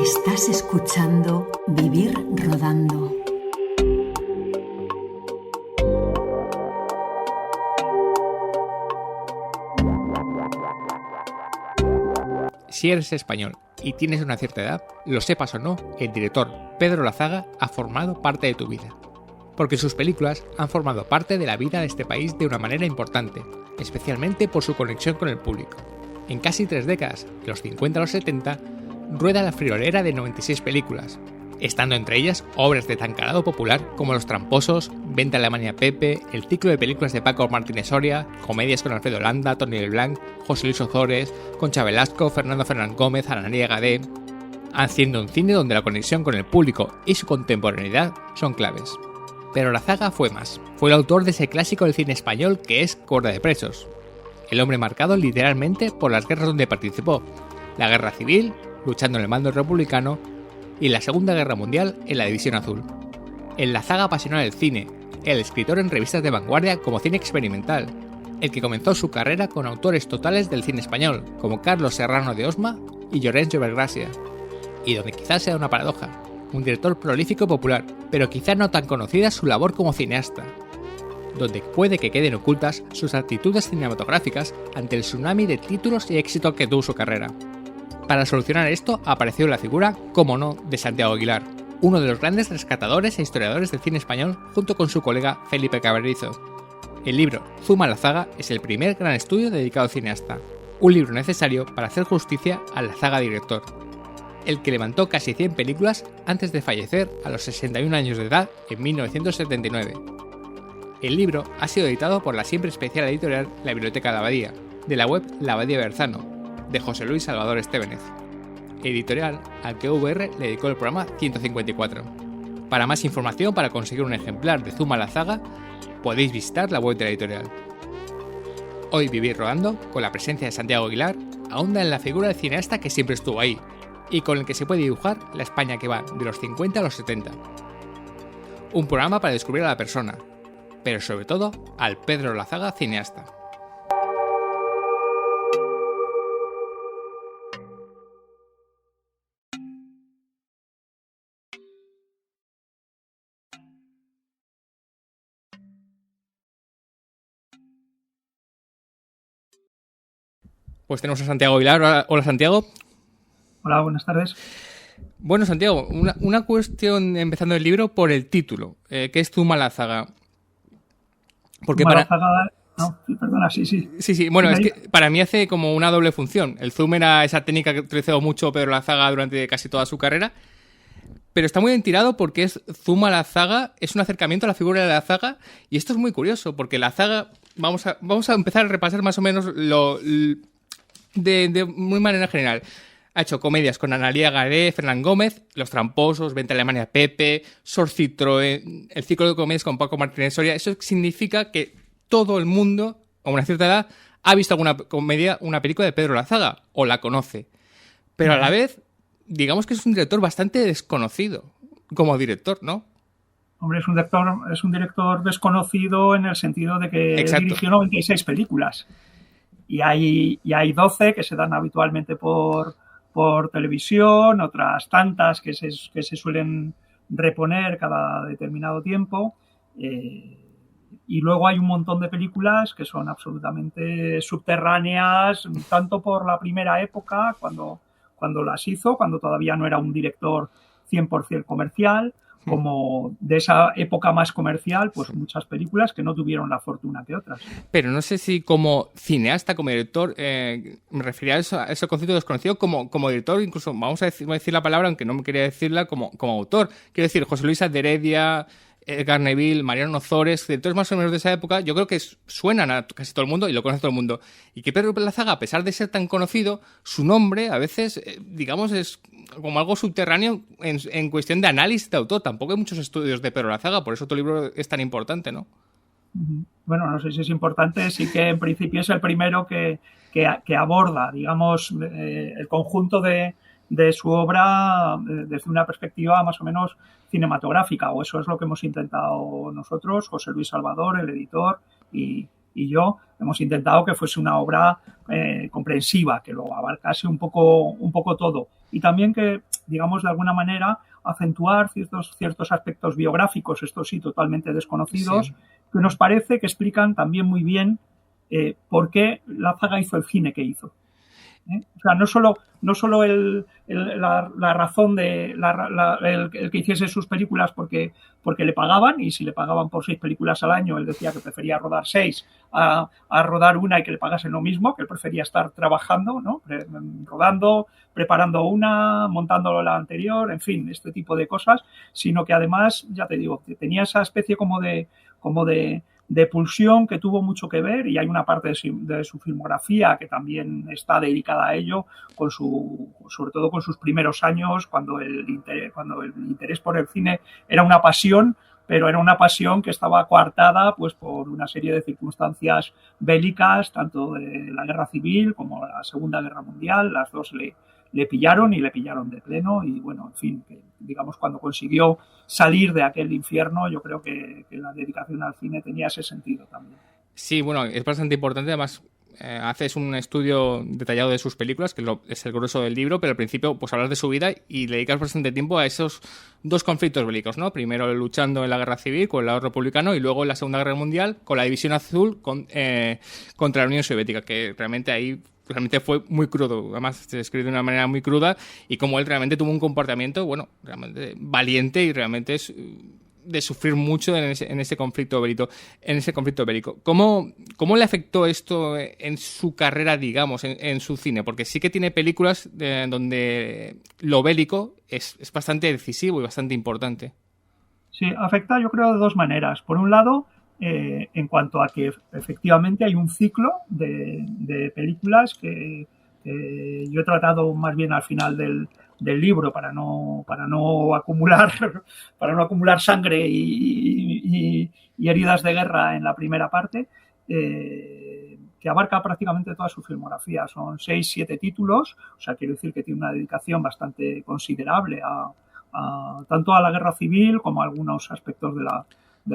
Estás escuchando Vivir Rodando. Si eres español y tienes una cierta edad, lo sepas o no, el director Pedro Lazaga ha formado parte de tu vida. Porque sus películas han formado parte de la vida de este país de una manera importante, especialmente por su conexión con el público. En casi 3 décadas, de los 50 a los 70, rueda la friolera de 96 películas, estando entre ellas obras de tan calado popular como Los Tramposos, Vente a Alemania Pepe, el ciclo de películas de Paco Martínez Soria, comedias con Alfredo Landa, Tony Leblanc, José Luis Ozores, Concha Velasco, Fernando Fernández Gómez, Ana María Gadé, haciendo un cine donde la conexión con el público y su contemporaneidad son claves. Pero Lazaga fue más. Fue el autor de ese clásico del cine español que es Corda de Presos. El hombre marcado literalmente por las guerras donde participó. La Guerra Civil, luchando en el bando republicano, y la Segunda Guerra Mundial en la División Azul. El Lazaga apasionado del cine, el escritor en revistas de vanguardia como Cine Experimental, el que comenzó su carrera con autores totales del cine español, como Carlos Serrano de Osma y Llorenç Villagrasa, y donde quizás sea una paradoja. Un director prolífico y popular, pero quizá no tan conocida su labor como cineasta, donde puede que queden ocultas sus actitudes cinematográficas ante el tsunami de títulos y éxito que tuvo su carrera. Para solucionar esto apareció la figura, como no, de Santiago Aguilar, uno de los grandes rescatadores e historiadores del cine español junto con su colega Felipe Cabrerizo. El libro Zuma Lazaga es el primer gran estudio dedicado al cineasta, un libro necesario para hacer justicia al Lazaga director, el que levantó casi 100 películas antes de fallecer a los 61 años de edad en 1979. El libro ha sido editado por la siempre especial editorial La Biblioteca de Abadía, de la web La Abadía Berzano, de José Luis Salvador Estévenez, editorial al que VR le dedicó el programa 154. Para más información, para conseguir un ejemplar de Zuma Lazaga, podéis visitar la web de la editorial. Hoy Vivir Rodando, con la presencia de Santiago Aguilar, ahonda en la figura del cineasta que siempre estuvo ahí, y con el que se puede dibujar la España que va de los 50 a los 70. Un programa para descubrir a la persona, pero sobre todo al Pedro Lazaga cineasta. Pues tenemos a Santiago Aguilar. Hola, Santiago. Hola, buenas tardes. Bueno, Santiago, una cuestión empezando el libro por el título, que es Zuma Lazaga. Porque Zuma Lazaga... No, perdona, sí. Sí, bueno, es que para mí hace como una doble función. El zoom era esa técnica que utilizó mucho Pedro Lazaga durante casi toda su carrera, pero está muy bien tirado porque es Zuma Lazaga, es un acercamiento a la figura de Lazaga, y esto es muy curioso, porque Lazaga, vamos a empezar a repasar más o menos de muy manera general. Ha hecho comedias con Ana María Gadé, Fernán Gómez, Los Tramposos, Vente a Alemania Pepe, Sor Citroën, el ciclo de comedias con Paco Martínez Soria. Eso significa que todo el mundo, a una cierta edad, ha visto alguna comedia, una película de Pedro Lazaga, o la conoce. Pero a la vez, digamos que es un director bastante desconocido como director, ¿no? Hombre, es un director desconocido en el sentido de que dirigió 96 películas. Y hay 12 que se dan habitualmente por televisión, otras tantas que se suelen reponer cada determinado tiempo. Y luego hay un montón de películas que son absolutamente subterráneas, tanto por la primera época, cuando las hizo, cuando todavía no era un director 100% comercial, como de esa época más comercial, pues muchas películas que no tuvieron la fortuna que otras. Pero no sé si como cineasta, como director, me refería a ese concepto desconocido como director, incluso vamos a decir la palabra, aunque no me quería decirla, como autor. Quiero decir, José Luis de Heredia, Edgar Neville, Mariano Ozores, directores más o menos de esa época, yo creo que suenan a casi todo el mundo y lo conoce todo el mundo. Y que Pedro Lazaga, a pesar de ser tan conocido, su nombre a veces, digamos, es como algo subterráneo en cuestión de análisis de autor. Tampoco hay muchos estudios de Pedro Lazaga, por eso tu libro es tan importante, ¿no? Bueno, no sé si es importante, sí que en principio es el primero que aborda, digamos, el conjunto de su obra desde una perspectiva más o menos cinematográfica, o eso es lo que hemos intentado nosotros, José Luis Salvador, el editor, y yo, hemos intentado que fuese una obra comprensiva, que lo abarcase un poco todo. y también que, digamos, de alguna manera acentuar ciertos aspectos biográficos, estos sí totalmente desconocidos, sí, que nos parece que explican también muy bien por qué Lázaga hizo el cine que hizo. O sea, no solo la razón de el que hiciese sus películas porque le pagaban, y si le pagaban por 6 películas al año, él decía que prefería rodar 6 a rodar una y que le pagasen lo mismo, que él prefería estar trabajando, ¿no? Rodando, preparando una, montando la anterior, en fin, este tipo de cosas, sino que además, ya te digo, que tenía esa especie como de pulsión que tuvo mucho que ver, y hay una parte de su filmografía que también está dedicada a ello, sobre todo con sus primeros años, cuando el interés por el cine era una pasión, pero era una pasión que estaba coartada pues por una serie de circunstancias bélicas, tanto de la Guerra Civil como la Segunda Guerra Mundial. Las dos le pillaron de pleno, y bueno, en fin, que, digamos, cuando consiguió salir de aquel infierno, yo creo que la dedicación al cine tenía ese sentido también. Sí, bueno, es bastante importante, además haces un estudio detallado de sus películas, que es el grueso del libro, pero al principio pues hablas de su vida y le dedicas bastante tiempo a esos dos conflictos bélicos, ¿no? Primero luchando en la Guerra Civil con el lado republicano, y luego en la Segunda Guerra Mundial con la División Azul contra la Unión Soviética, que realmente fue muy crudo. Además se describe de una manera muy cruda, y como él realmente tuvo un comportamiento, bueno, realmente valiente, y realmente es de sufrir mucho en ese conflicto bélico. ¿Cómo le afectó esto en su carrera, digamos, en su cine? Porque sí que tiene películas donde lo bélico es bastante decisivo y bastante importante. Sí, afecta, yo creo, de dos maneras. Por un lado, en cuanto a que efectivamente hay un ciclo de películas que yo he tratado más bien al final del libro para no acumular sangre y heridas de guerra en la primera parte, que abarca prácticamente toda su filmografía. Son 6-7 títulos, o sea, quiero decir que tiene una dedicación bastante considerable tanto a la Guerra Civil como a algunos aspectos de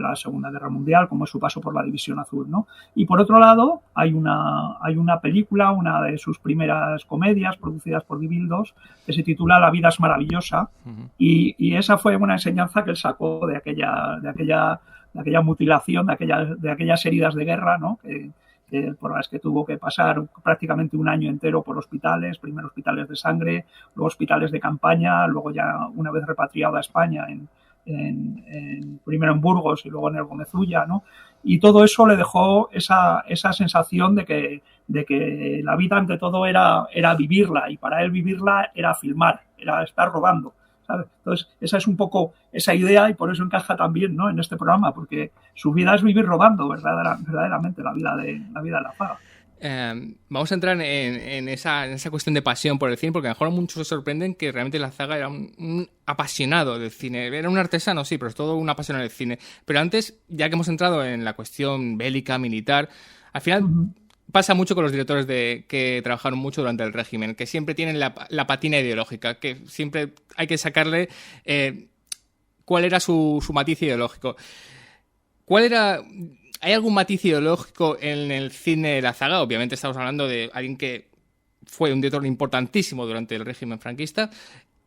la Segunda Guerra Mundial, como es su paso por la División Azul, ¿no? Y por otro lado, hay una película, una de sus primeras comedias producidas por Dibildos, que se titula La vida es maravillosa, y esa fue una enseñanza que él sacó de aquella mutilación, de aquellas heridas de guerra, ¿no? Por las que tuvo que pasar prácticamente un año entero por hospitales, primero hospitales de sangre, luego hospitales de campaña, luego ya una vez repatriado a España primero en Burgos y luego en el Gómez-Ulla, ¿no? Y todo eso le dejó esa sensación de que la vida ante todo era vivirla, y para él vivirla era filmar, era estar rodando, ¿sabes? Entonces esa es un poco esa idea, y por eso encaja también, ¿no?, en este programa, porque su vida es vivir rodando verdaderamente la vida de Lázaga. Vamos a entrar en esa cuestión de pasión por el cine, porque a lo mejor muchos se sorprenden que realmente Lázaga era un apasionado del cine. Era un artesano, sí, pero es todo un apasionado del cine. Pero antes, ya que hemos entrado en la cuestión bélica, militar, al final pasa mucho con los directores que trabajaron mucho durante el régimen, que siempre tienen la patina ideológica, que siempre hay que sacarle cuál era su matiz ideológico. ¿Hay algún matiz ideológico en el cine de Lázaga? Obviamente estamos hablando de alguien que fue un director importantísimo durante el régimen franquista,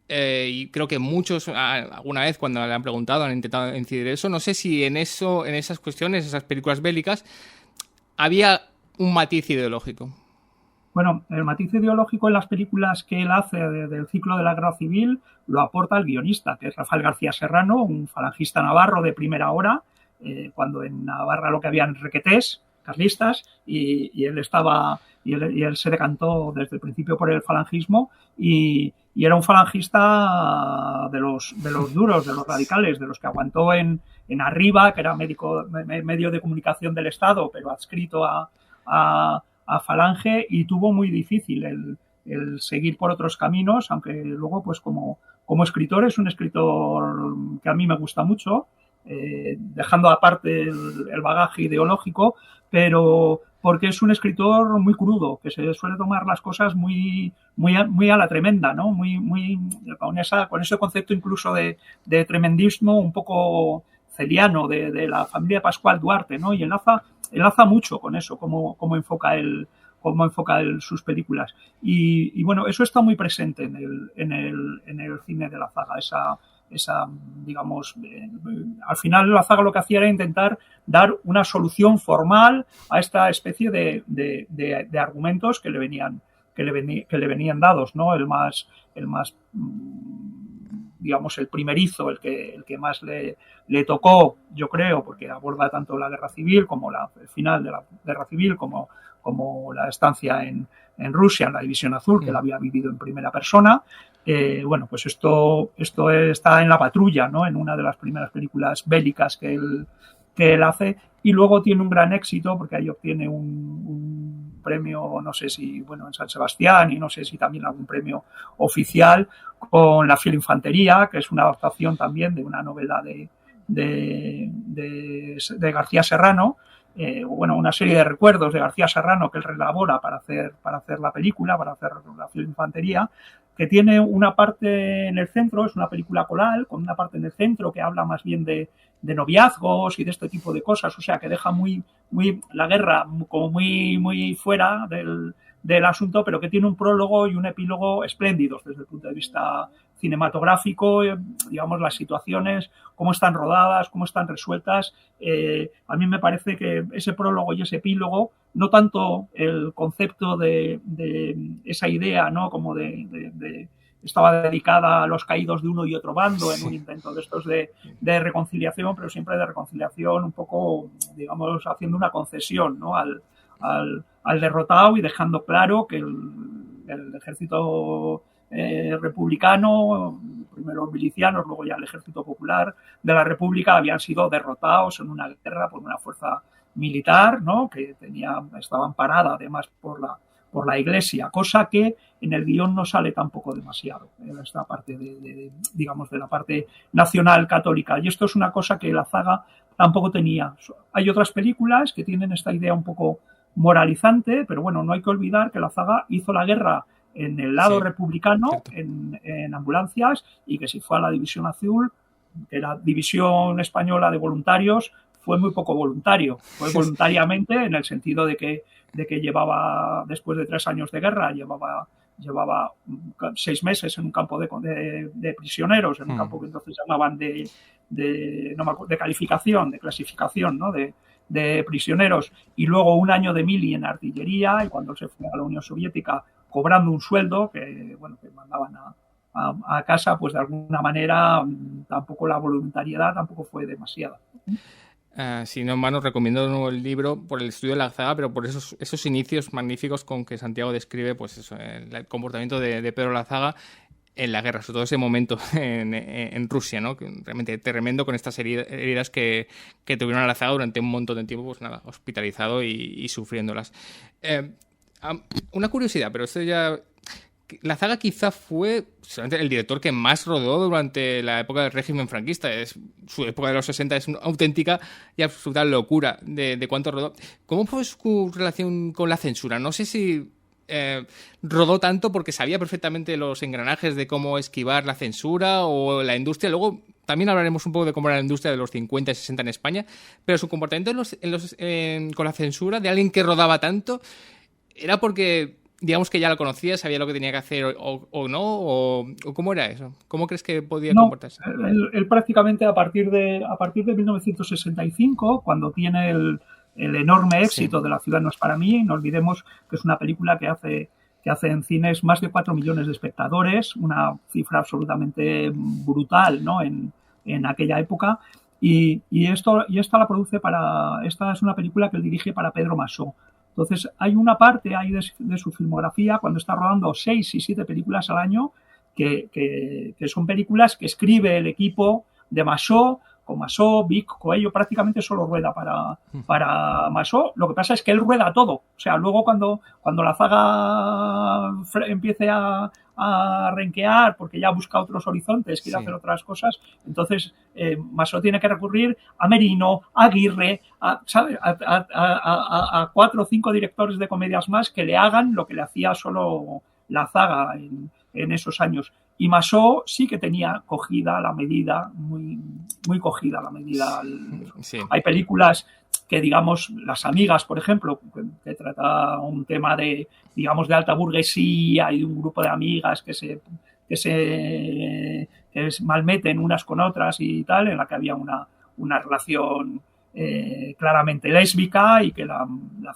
y creo que muchos alguna vez cuando le han preguntado han intentado incidir eso. No sé si en esas cuestiones, esas películas bélicas, había un matiz ideológico. Bueno, el matiz ideológico en las películas que él hace del ciclo de la Guerra Civil lo aporta el guionista, que es Rafael García Serrano, un falangista navarro de primera hora, cuando en Navarra lo que habían requetés carlistas, y él se decantó desde el principio por el falangismo, y era un falangista de los duros, de los radicales, de los que aguantó en Arriba, que era medio de comunicación del Estado, pero adscrito a Falange, y tuvo muy difícil el seguir por otros caminos, aunque luego, pues como escritor, es un escritor que a mí me gusta mucho, dejando aparte el bagaje ideológico, pero porque es un escritor muy crudo, que se suele tomar las cosas muy a la tremenda, ¿no? Muy con ese concepto incluso de tremendismo un poco celiano de la familia de Pascual Duarte, ¿no? Y enlaza mucho con eso, cómo enfoca él enfoca sus películas. Y bueno, eso está muy presente en el cine de la Zaga, esa digamos, al final la Zaga lo que hacía era intentar dar una solución formal a esta especie de argumentos que le venían dados, ¿no? El más digamos, el primerizo, el que más le tocó, yo creo, porque aborda tanto la guerra civil como el final de la guerra civil, como la estancia en Rusia, en la División Azul, que él había vivido en primera persona. Bueno, pues esto está en La Patrulla, ¿no? En una de las primeras películas bélicas que él hace, y luego tiene un gran éxito porque ahí obtiene un premio, no sé si, bueno, en San Sebastián, y no sé si también algún premio oficial, con La fiel infantería, que es una adaptación también de una novela de García Serrano, bueno, una serie de recuerdos de García Serrano que él relabora para hacer la película, para hacer La fiel infantería, que tiene una parte en el centro, es una película coral, con una parte en el centro que habla más bien de noviazgos y de este tipo de cosas, o sea, que deja muy la guerra como muy fuera del asunto, pero que tiene un prólogo y un epílogo espléndidos desde el punto de vista cinematográfico, digamos, las situaciones, cómo están rodadas, cómo están resueltas. A mí me parece que ese prólogo y ese epílogo, no tanto el concepto de esa idea, ¿no? Como estaba dedicada a los caídos de uno y otro bando en un intento de estos de reconciliación, pero siempre de reconciliación un poco, digamos, haciendo una concesión, ¿no? al derrotado y dejando claro que el ejército republicano, primero los milicianos, luego ya el ejército popular de la República, habían sido derrotados en una guerra por una fuerza militar, ¿no? Que estaba amparada además por la Iglesia, cosa que en el guión no sale tampoco demasiado, en esta parte digamos, de la parte nacional católica. Y esto es una cosa que la Zaga tampoco tenía. Hay otras películas que tienen esta idea un poco moralizante, pero bueno, no hay que olvidar que la Zaga hizo la guerra en el lado republicano, en ambulancias, y que si fue a la División Azul, que la División Española de Voluntarios, fue muy poco voluntario. Fue voluntariamente en el sentido de que llevaba, después de 3 años de guerra, llevaba 6 meses en un campo de prisioneros, en un campo que entonces llamaban de calificación, de clasificación, ¿no? de prisioneros, y luego 1 año de mili en artillería, y cuando se fue a la Unión Soviética cobrando un sueldo que mandaban a casa, pues de alguna manera tampoco la voluntariedad tampoco fue demasiada. Si no, en vano, recomiendo de nuevo el libro por el estudio de la Zaga, pero por esos inicios magníficos con que Santiago describe, pues eso, el comportamiento de Pedro Lazaga en la guerra, sobre todo ese momento en Rusia, ¿no? Que realmente tremendo, con estas heridas que tuvieron a Lazaga durante un montón de tiempo, pues nada, hospitalizado y sufriéndolas. Una curiosidad, pero esto ya... Lazaga quizá fue el director que más rodó durante la época del régimen franquista. Su época de los 60 es una auténtica y absoluta locura de cuánto rodó. ¿Cómo fue su relación con la censura? No sé si rodó tanto porque sabía perfectamente los engranajes de cómo esquivar la censura o la industria. Luego también hablaremos un poco de cómo era la industria de los 50 y 60 en España, pero su comportamiento con la censura de alguien que rodaba tanto era porque... digamos que ya lo conocía, sabía lo que tenía que hacer o no, o ¿cómo era eso? ¿Cómo crees que podía comportarse? Él prácticamente a partir de 1965, cuando tiene el enorme éxito de La ciudad no es para mí, no olvidemos que es una película que hace en cines más de 4 millones de espectadores, una cifra absolutamente brutal, ¿no? en aquella época, y esta la produce esta es una película que él dirige para Pedro Masó. Entonces, hay una parte ahí de su filmografía, cuando está rodando 6 y 7 películas al año, que son películas que escribe el equipo de Masó, con Masó, Vic, Coello, prácticamente solo rueda para Masó. Lo que pasa es que él rueda todo. O sea, luego cuando la Zaga empiece a renquear, porque ya busca otros horizontes, quiere hacer otras cosas, entonces Masó tiene que recurrir a Merino, a Aguirre, ¿sabes? A 4 o 5 directores de comedias más que le hagan lo que le hacía solo la Zaga en esos años. Y Masó sí que tenía cogida la medida, muy cogida la medida. Sí. Hay películas digamos, Las amigas, por ejemplo, que trata un tema de, digamos, de alta burguesía y de un grupo de amigas que se malmeten unas con otras y tal, en la que había una relación claramente lésbica y que la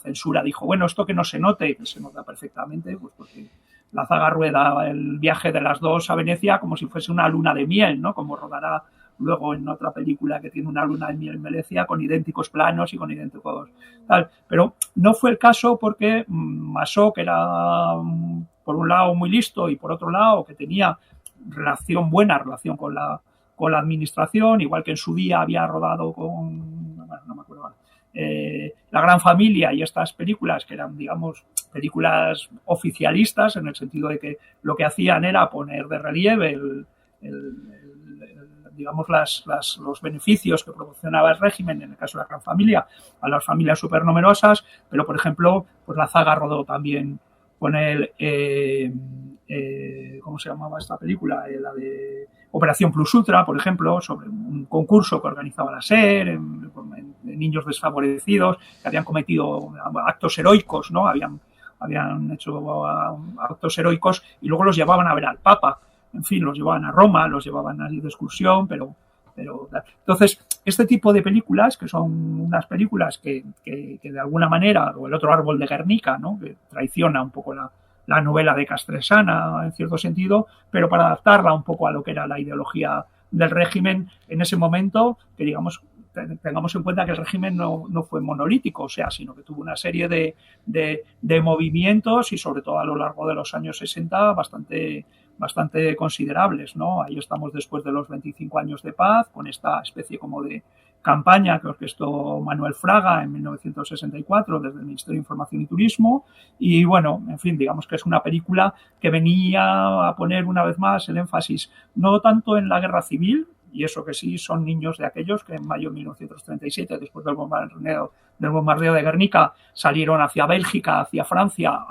censura dijo, bueno, esto que no se note, que se nota perfectamente, pues porque la zaga rueda el viaje de las dos a Venecia como si fuese una luna de miel, ¿no? Como rodará luego en otra película que tiene una luna de miel en Venecia con idénticos planos y con idénticos tal. Pero no fue el caso porque Massot, que era por un lado muy listo y por otro lado que tenía buena relación con la administración, igual que en su día había rodado con, no me acuerdo, La Gran Familia y estas películas que eran, digamos, películas oficialistas, en el sentido de que lo que hacían era poner de relieve digamos, los beneficios que proporcionaba el régimen, en el caso de La Gran Familia, a las familias supernumerosas, pero, por ejemplo, pues la zaga rodó también con el, ¿cómo se llamaba esta película? La de Operación Plus Ultra, por ejemplo, sobre un concurso que organizaba la SER, en niños desfavorecidos que habían cometido actos heroicos, ¿no? Habían hecho actos heroicos y luego los llevaban a ver al Papa. En fin, los llevaban a Roma, los llevaban allí de excursión, pero entonces, este tipo de películas, que son unas películas que de alguna manera, o El otro árbol de Guernica, ¿no? Que traiciona un poco la novela de Castresana, en cierto sentido, pero para adaptarla un poco a lo que era la ideología del régimen en ese momento, que digamos, tengamos en cuenta que el régimen no fue monolítico, o sea, sino que tuvo una serie de movimientos y sobre todo a lo largo de los años 60 bastante considerables, ¿no? Ahí estamos después de los 25 años de paz, con esta especie como de campaña que orquestó Manuel Fraga en 1964 desde el Ministerio de Información y Turismo y bueno, en fin, digamos que es una película que venía a poner una vez más el énfasis no tanto en la guerra civil, y eso que sí son niños de aquellos que en mayo de 1937, después del bombardeo de Guernica, salieron hacia Bélgica, hacia Francia,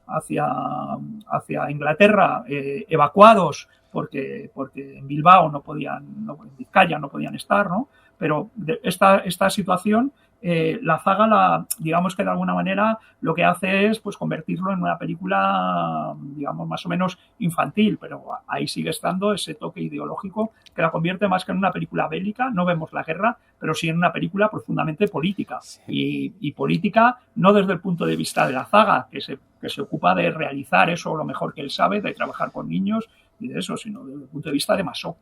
hacia Inglaterra, evacuados porque en Bilbao en Vizcaya no podían estar, ¿no? Pero esta situación, la zaga, digamos que de alguna manera lo que hace es pues convertirlo en una película, digamos, más o menos infantil, pero ahí sigue estando ese toque ideológico que la convierte más que en una película bélica, no vemos la guerra, pero sí en una película profundamente política. Sí. Y política no desde el punto de vista de la zaga, que se ocupa de realizar eso lo mejor que él sabe, de trabajar con niños y de eso, sino desde el punto de vista de Massot.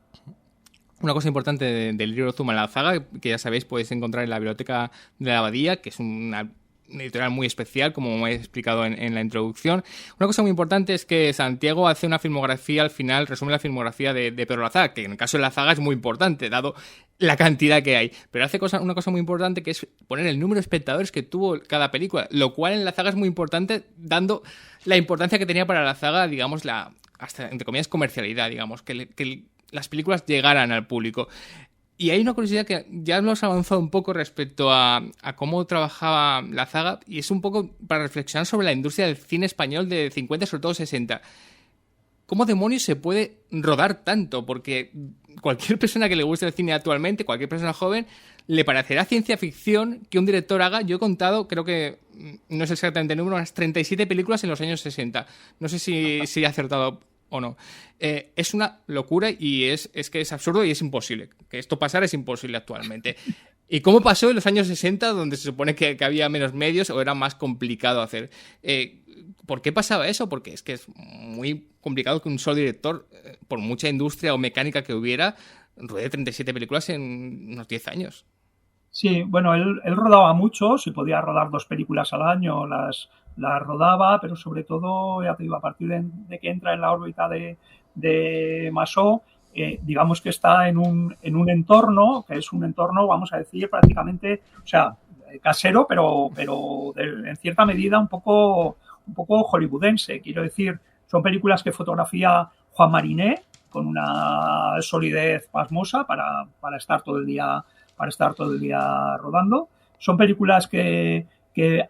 Una cosa importante del libro Zuma la zaga, que ya sabéis podéis encontrar en la Biblioteca de la Abadía, que es una editorial muy especial, como he explicado en la introducción. Una cosa muy importante es que Santiago hace una filmografía al final, resume la filmografía de Pedro Lazaga, que en el caso de Lazaga es muy importante, dado la cantidad que hay. Pero hace una cosa muy importante, que es poner el número de espectadores que tuvo cada película, lo cual en Lazaga es muy importante, dando la importancia que tenía para Lazaga, digamos, hasta entre comillas, comercialidad, digamos, que las películas llegaran al público. Y hay una curiosidad que ya hemos avanzado un poco respecto a cómo trabajaba Lazaga, y es un poco para reflexionar sobre la industria del cine español de 50, sobre todo 60. ¿Cómo demonios se puede rodar tanto? Porque cualquier persona que le guste el cine actualmente, cualquier persona joven, le parecerá ciencia ficción que un director haga. Yo he contado, creo que no es exactamente el número, unas 37 películas en los años 60. No sé si he acertado o no. Es una locura y es que es absurdo y es imposible. Que esto pasara es imposible actualmente. ¿Y cómo pasó en los años 60, donde se supone que había menos medios o era más complicado hacer? ¿Por qué pasaba eso? Porque es que es muy complicado que un solo director, por mucha industria o mecánica que hubiera, ruede 37 películas en unos 10 años. Sí, bueno, él rodaba mucho, si podía rodar 2 películas al año, las rodaba, pero sobre todo, ya te digo, a partir de que entra en la órbita de Massot, digamos que está en un entorno, que es un entorno, vamos a decir, prácticamente, o sea, casero, pero en cierta medida un poco hollywoodense. Quiero decir, son películas que fotografía Juan Mariné con una solidez pasmosa para estar todo el día rodando. Son películas que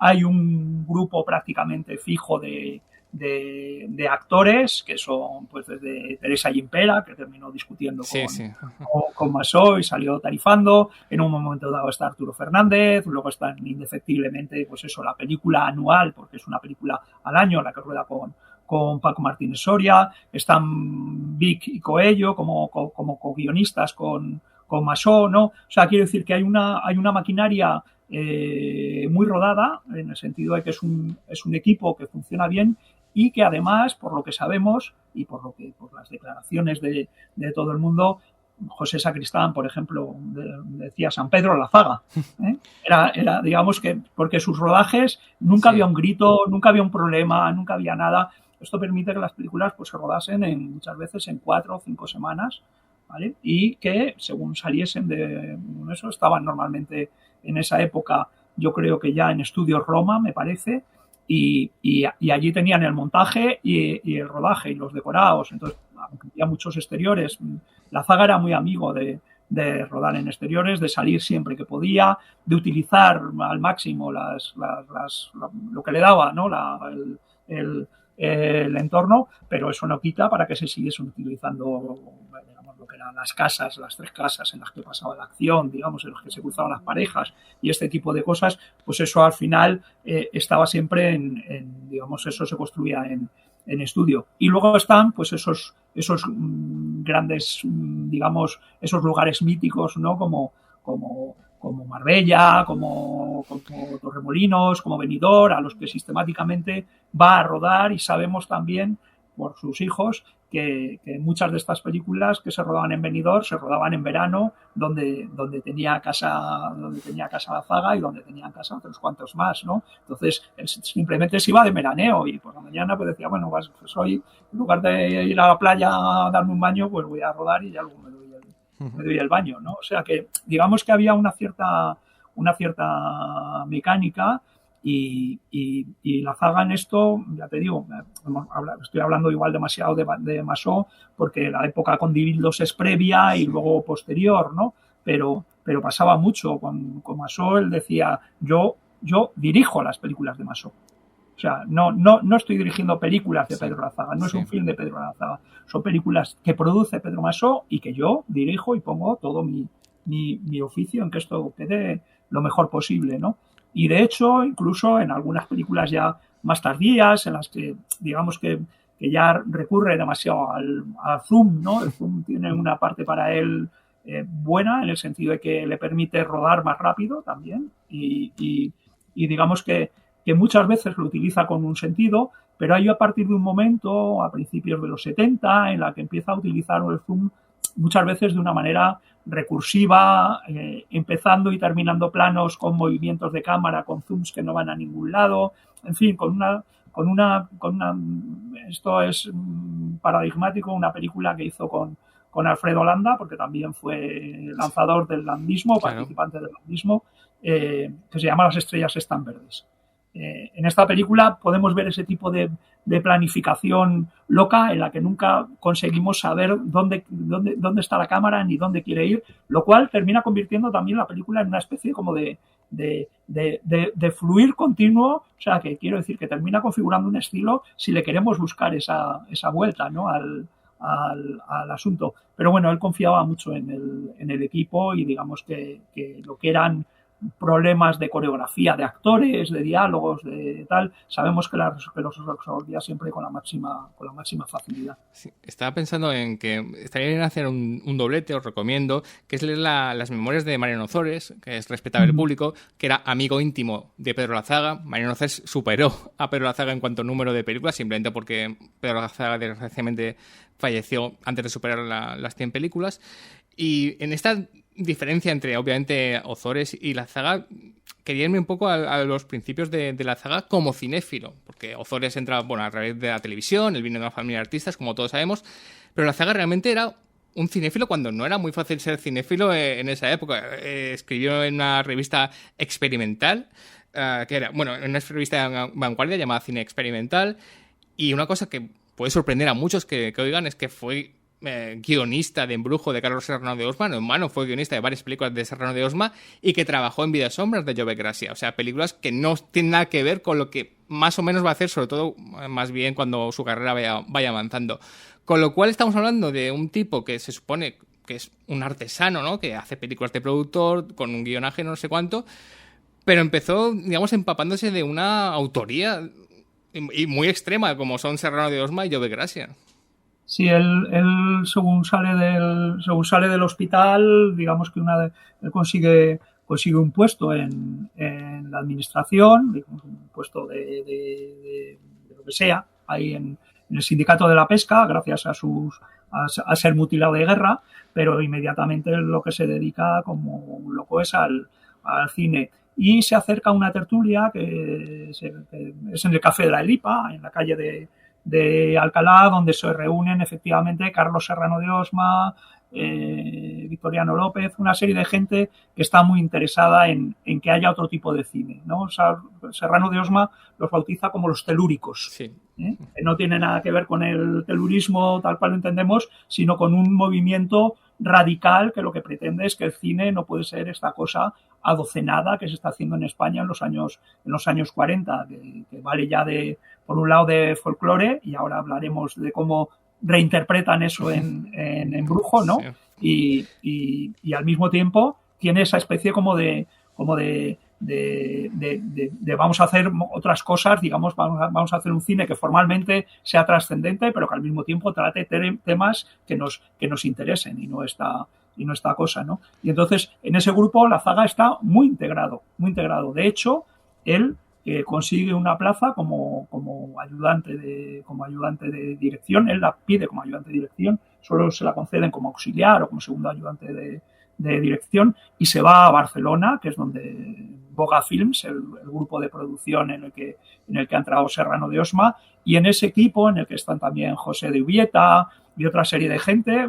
hay un grupo prácticamente fijo de de actores, que son pues desde Teresa Gimpera, que terminó discutiendo con Masó y salió tarifando. En un momento dado está Arturo Fernández, luego está indefectiblemente, pues eso, la película anual, porque es una película al año, la que rueda con Paco Martínez Soria, están Vic y Coello como co-guionistas con Masó, ¿no? O sea, quiero decir que hay una maquinaria muy rodada, en el sentido de que es un equipo que funciona bien y que además, por lo que sabemos y por las declaraciones de todo el mundo, José Sacristán, por ejemplo, decía San Pedro la Zaga. Era, digamos que, porque sus rodajes nunca había un grito, nunca había un problema, nunca había nada. Esto permite que las películas pues se rodasen muchas veces en 4 o 5 semanas, ¿vale? Y que según saliesen de eso, estaban normalmente en esa época, yo creo que ya en Estudios Roma, me parece, y allí tenían el montaje y el rodaje y los decorados. Entonces, aunque había muchos exteriores, la Zaga era muy amigo de rodar en exteriores, de salir siempre que podía, de utilizar al máximo lo que le daba, ¿no? El entorno, pero eso no quita para que se siguiesen utilizando, digamos, lo que eran las casas, las 3 casas en las que pasaba la acción, digamos, en las que se cruzaban las parejas y este tipo de cosas, pues eso al final estaba siempre digamos, eso se construía en estudio. Y luego están pues esos grandes, digamos, esos lugares míticos, ¿no? Como Marbella, como Torremolinos, como Benidorm, a los que sistemáticamente va a rodar, y sabemos también por sus hijos que muchas de estas películas que se rodaban en Benidorm se rodaban en verano, donde tenía casa la Zaga y donde tenían casa otros cuantos más, ¿no? Entonces simplemente se iba de veraneo y por la mañana pues decía, bueno, pues hoy en lugar de ir a la playa a darme un baño, pues voy a rodar y ya luego me doy el baño, ¿no? O sea que digamos que había una cierta mecánica y la Zaga en esto, ya te digo, estoy hablando igual demasiado de Masó porque la época con Dibildos es previa y luego posterior, ¿no? Pero pasaba mucho con Masó. Él decía, yo dirijo las películas de Masó. O sea, no estoy dirigiendo películas de Pedro Lazaga, no es un film de Pedro Lazaga, son películas que produce Pedro Masó y que yo dirijo y pongo todo mi oficio en que esto quede lo mejor posible, ¿no? Y de hecho, incluso en algunas películas ya más tardías, en las que digamos que ya recurre demasiado al zoom, ¿no? El zoom tiene una parte para él buena, en el sentido de que le permite rodar más rápido también y digamos que muchas veces lo utiliza con un sentido, pero hay a partir de un momento, a principios de los 70, en la que empieza a utilizar el zoom muchas veces de una manera recursiva, empezando y terminando planos con movimientos de cámara, con zooms que no van a ningún lado, en fin, esto es paradigmático, una película que hizo con Alfredo Landa, porque también fue lanzador del landismo, claro, participante del landismo, que se llama Las estrellas están verdes. En esta película podemos ver ese tipo de planificación loca en la que nunca conseguimos saber dónde está la cámara ni dónde quiere ir, lo cual termina convirtiendo también la película en una especie como de fluir continuo, o sea, que quiero decir que termina configurando un estilo si le queremos buscar esa vuelta, ¿no? al asunto. Pero bueno, él confiaba mucho en el equipo y digamos que lo que eran problemas de coreografía, de actores, de diálogos, de tal, sabemos que los resolvía siempre con la máxima facilidad. Sí, estaba pensando en que estaría bien hacer un doblete, os recomiendo, que es leer las memorias de Mariano Ozores, que es respetable público, que era amigo íntimo de Pedro Lazaga. Mariano Ozores superó a Pedro Lazaga en cuanto a número de películas, simplemente porque Pedro Lazaga desgraciadamente falleció antes de superar las 100 películas. Y en esta diferencia entre, obviamente, Ozores y Lazaga, quería irme un poco a los principios de Lazaga como cinéfilo, porque Ozores entra, a través de la televisión, él viene de una familia de artistas, como todos sabemos, pero Lazaga realmente era un cinéfilo cuando no era muy fácil ser cinéfilo en esa época. Escribió en una revista experimental, que era, en una revista de vanguardia llamada Cine Experimental, y una cosa que puede sorprender a muchos que oigan es que fue guionista de Embrujo de Carlos Serrano de Osma, no en vano fue guionista de varias películas de Serrano de Osma y que trabajó en Vidas Sombras de Jove Gracia. O sea, películas que no tienen nada que ver con lo que más o menos va a hacer, sobre todo más bien cuando su carrera vaya avanzando. Con lo cual estamos hablando de un tipo que se supone que es un artesano, ¿no? Que hace películas de productor con un guionaje no sé cuánto, pero empezó, digamos, empapándose de una autoría y muy extrema como son Serrano de Osma y Jove Gracia. Sí, él según sale del hospital, digamos que él consigue un puesto en la administración, digamos, un puesto de lo que sea, ahí en el sindicato de la pesca, gracias a ser mutilado de guerra, pero inmediatamente lo que se dedica como un loco es al cine. Y se acerca a una tertulia que es en el Café de la Elipa, en la calle de Alcalá, donde se reúnen efectivamente Carlos Serrano de Osma, Victoriano López, una serie de gente que está muy interesada en que haya otro tipo de cine, ¿no? O sea, Serrano de Osma los bautiza como los telúricos, sí. Que no tiene nada que ver con el telurismo tal cual lo entendemos, sino con un movimiento radical que lo que pretende es que el cine no puede ser esta cosa adocenada que se está haciendo en España en los años 40, que vale ya por un lado de folclore, y ahora hablaremos de cómo reinterpretan eso en Embrujo, ¿no? Sí. Y al mismo tiempo tiene esa especie como de vamos a hacer otras cosas, digamos, vamos a hacer un cine que formalmente sea trascendente, pero que al mismo tiempo trate temas que nos interesen y no esta cosa, ¿no? Y entonces, en ese grupo, Lazaga está muy integrado. De hecho, él consigue una plaza como ayudante de dirección. Él la pide como ayudante de dirección, solo se la conceden como auxiliar o como segundo ayudante de dirección, y se va a Barcelona, que es donde Boga Films, el grupo de producción en el que ha entrado Serrano de Osma, y en ese equipo en el que están también José de Ubieta y otra serie de gente,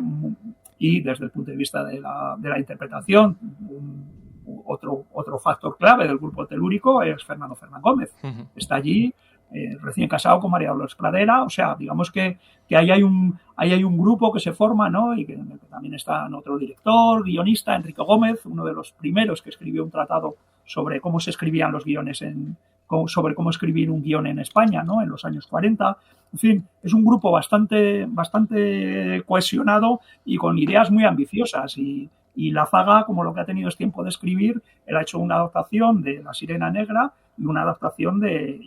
y desde el punto de vista de la interpretación, otro factor clave del grupo telúrico es Fernando Fernán Gómez. Uh-huh. Está allí, recién casado con María Dolores Pradera. O sea, digamos que ahí hay un grupo que se forma, ¿no? Y que también está otro director, guionista, Enrique Gómez, uno de los primeros que escribió un tratado sobre cómo se escribían los guiones sobre cómo escribir un guión en España, ¿no? En los años 40. En fin, es un grupo bastante cohesionado y con ideas muy ambiciosas. Y Lazaga, como lo que ha tenido es tiempo de escribir, él ha hecho una adaptación de La Sirena Negra y una adaptación de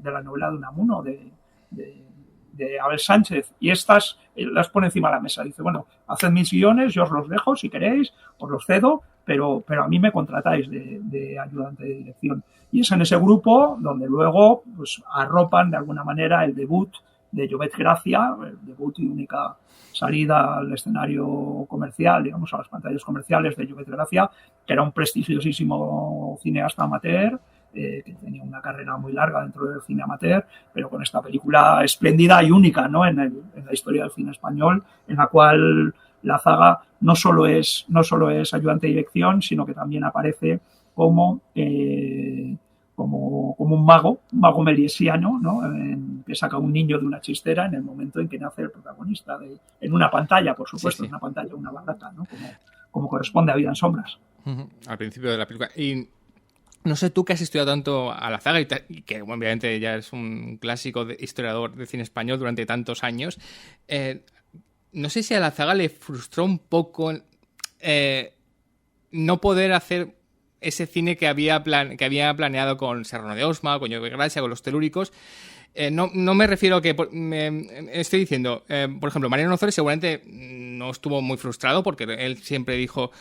la novela de Unamuno, de Abel Sánchez. Y estas las pone encima de la mesa. Dice, bueno, haced mis guiones, yo os los dejo si queréis, os los cedo, pero a mí me contratáis de ayudante de dirección. Y es en ese grupo donde luego pues arropan de alguna manera el debut de Llobet Gracia, el debut y única salida al escenario comercial, digamos, a las pantallas comerciales de Llobet Gracia, que era un prestigiosísimo cineasta amateur, que tenía una carrera muy larga dentro del cine amateur, pero con esta película espléndida y única, ¿no? en la historia del cine español, en la cual Lazaga no solo es ayudante de dirección, sino que también aparece como un mago meliesiano, ¿no? Que saca un niño de una chistera en el momento en que nace el protagonista, en una pantalla, por supuesto, sí. Una pantalla, una barraca, ¿no? Como corresponde a Vida en Sombras. Uh-huh. Al principio de la película. Y no sé, tú que has estudiado tanto a Lazaga y que obviamente ya es un clásico historiador de cine español durante tantos años, no sé si a Lazaga le frustró un poco no poder hacer ese cine que había planeado con Serrano de Osma, con Llobet Gracia, con los telúricos. No me refiero a que... estoy diciendo, por ejemplo, Mariano Ozores seguramente no estuvo muy frustrado porque él siempre dijo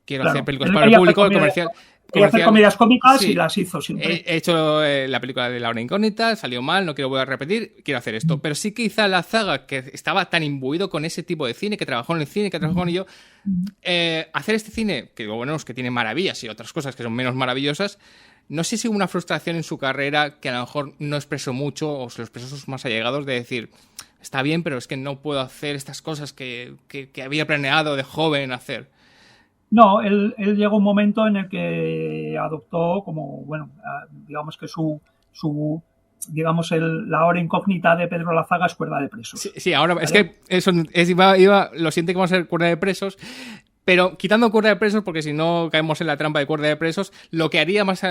quiero hacer películas para el público comercial. Quería hacer comedias cómicas, sí, y las hizo siempre. He hecho la película de La Hora Incógnita, salió mal, no quiero volver a repetir, quiero hacer esto. Pero sí que quizá Lazaga, que estaba tan imbuido con ese tipo de cine, que trabajó en el cine, que trabajó con ello, hacer este cine, que bueno, es que tiene maravillas y otras cosas que son menos maravillosas, no sé si hubo una frustración en su carrera que a lo mejor no expresó mucho, o se lo expresó a sus más allegados, de decir, está bien, pero es que no puedo hacer estas cosas que había planeado de joven hacer. No, él llegó un momento en el que adoptó como, bueno, digamos que su digamos, la hora incógnita de Pedro Lazaga es Cuerda de Presos. Sí, ahora, ¿vale? Es que eso lo siento que vamos a ser Cuerda de Presos, pero quitando Cuerda de Presos, porque si no caemos en la trampa de Cuerda de Presos, lo que haría más...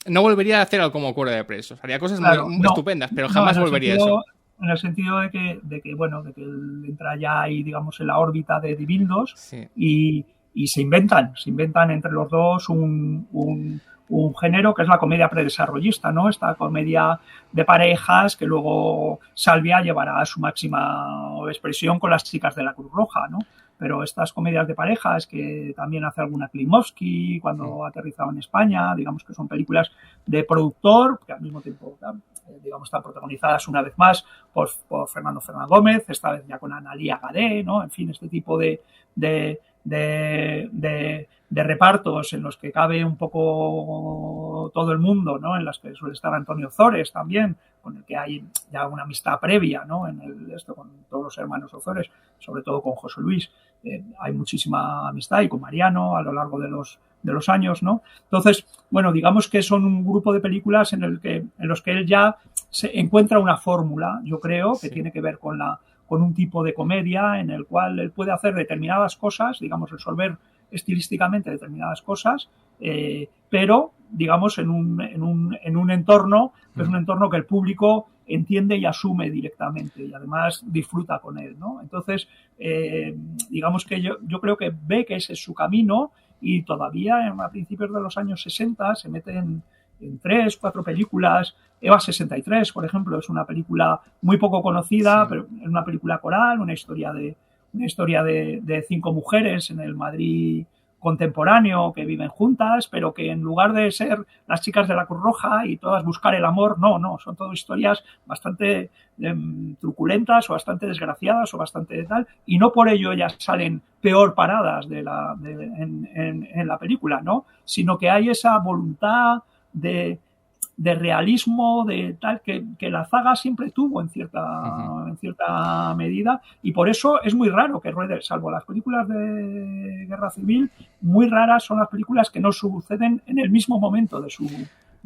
no volvería a hacer algo como Cuerda de Presos. Haría cosas muy estupendas, pero jamás volvería a eso. En el sentido de que él entra ya ahí, digamos, en la órbita de Dibildos, sí. y se inventan entre los dos un género que es la comedia predesarrollista, ¿no? Esta comedia de parejas que luego Salvia llevará a su máxima expresión con Las chicas de la Cruz Roja, ¿no? Pero estas comedias de parejas que también hace alguna Klimovsky cuando aterrizaba en España, digamos que son películas de productor que al mismo tiempo, digamos, están protagonizadas una vez más por Fernando Fernández Gómez, esta vez ya con Analía Gadé, ¿no? En fin, este tipo de repartos en los que cabe un poco todo el mundo, ¿no? En las que suele estar Antonio Ozores también, con el que hay ya una amistad previa, ¿no? Con todos los hermanos Ozores, sobre todo con José Luis, hay muchísima amistad, y con Mariano a lo largo de los años, ¿no? Entonces, bueno, digamos que son un grupo de películas en los que él ya se encuentra una fórmula, yo creo, que tiene que ver con un tipo de comedia en el cual él puede hacer determinadas cosas, digamos, resolver estilísticamente determinadas cosas, pero, digamos, en un entorno que es un entorno que el público entiende y asume directamente y además disfruta con él, ¿no? Entonces, digamos que yo creo que ve que ese es su camino y todavía a principios de los años 60 se mete en 3, 4 películas. Eva 63, por ejemplo, es una película muy poco conocida, pero es una película coral, una historia de 5 mujeres en el Madrid contemporáneo que viven juntas, pero que en lugar de ser las chicas de la Cruz Roja y todas buscar el amor, no, son todas historias bastante truculentas o bastante desgraciadas o bastante tal, y no por ello ellas salen peor paradas en la película, ¿no? Sino que hay esa voluntad de realismo, de tal que Lazaga siempre tuvo en cierta medida, y por eso es muy raro que ruede, salvo las películas de Guerra Civil, muy raras son las películas que no suceden en el mismo momento de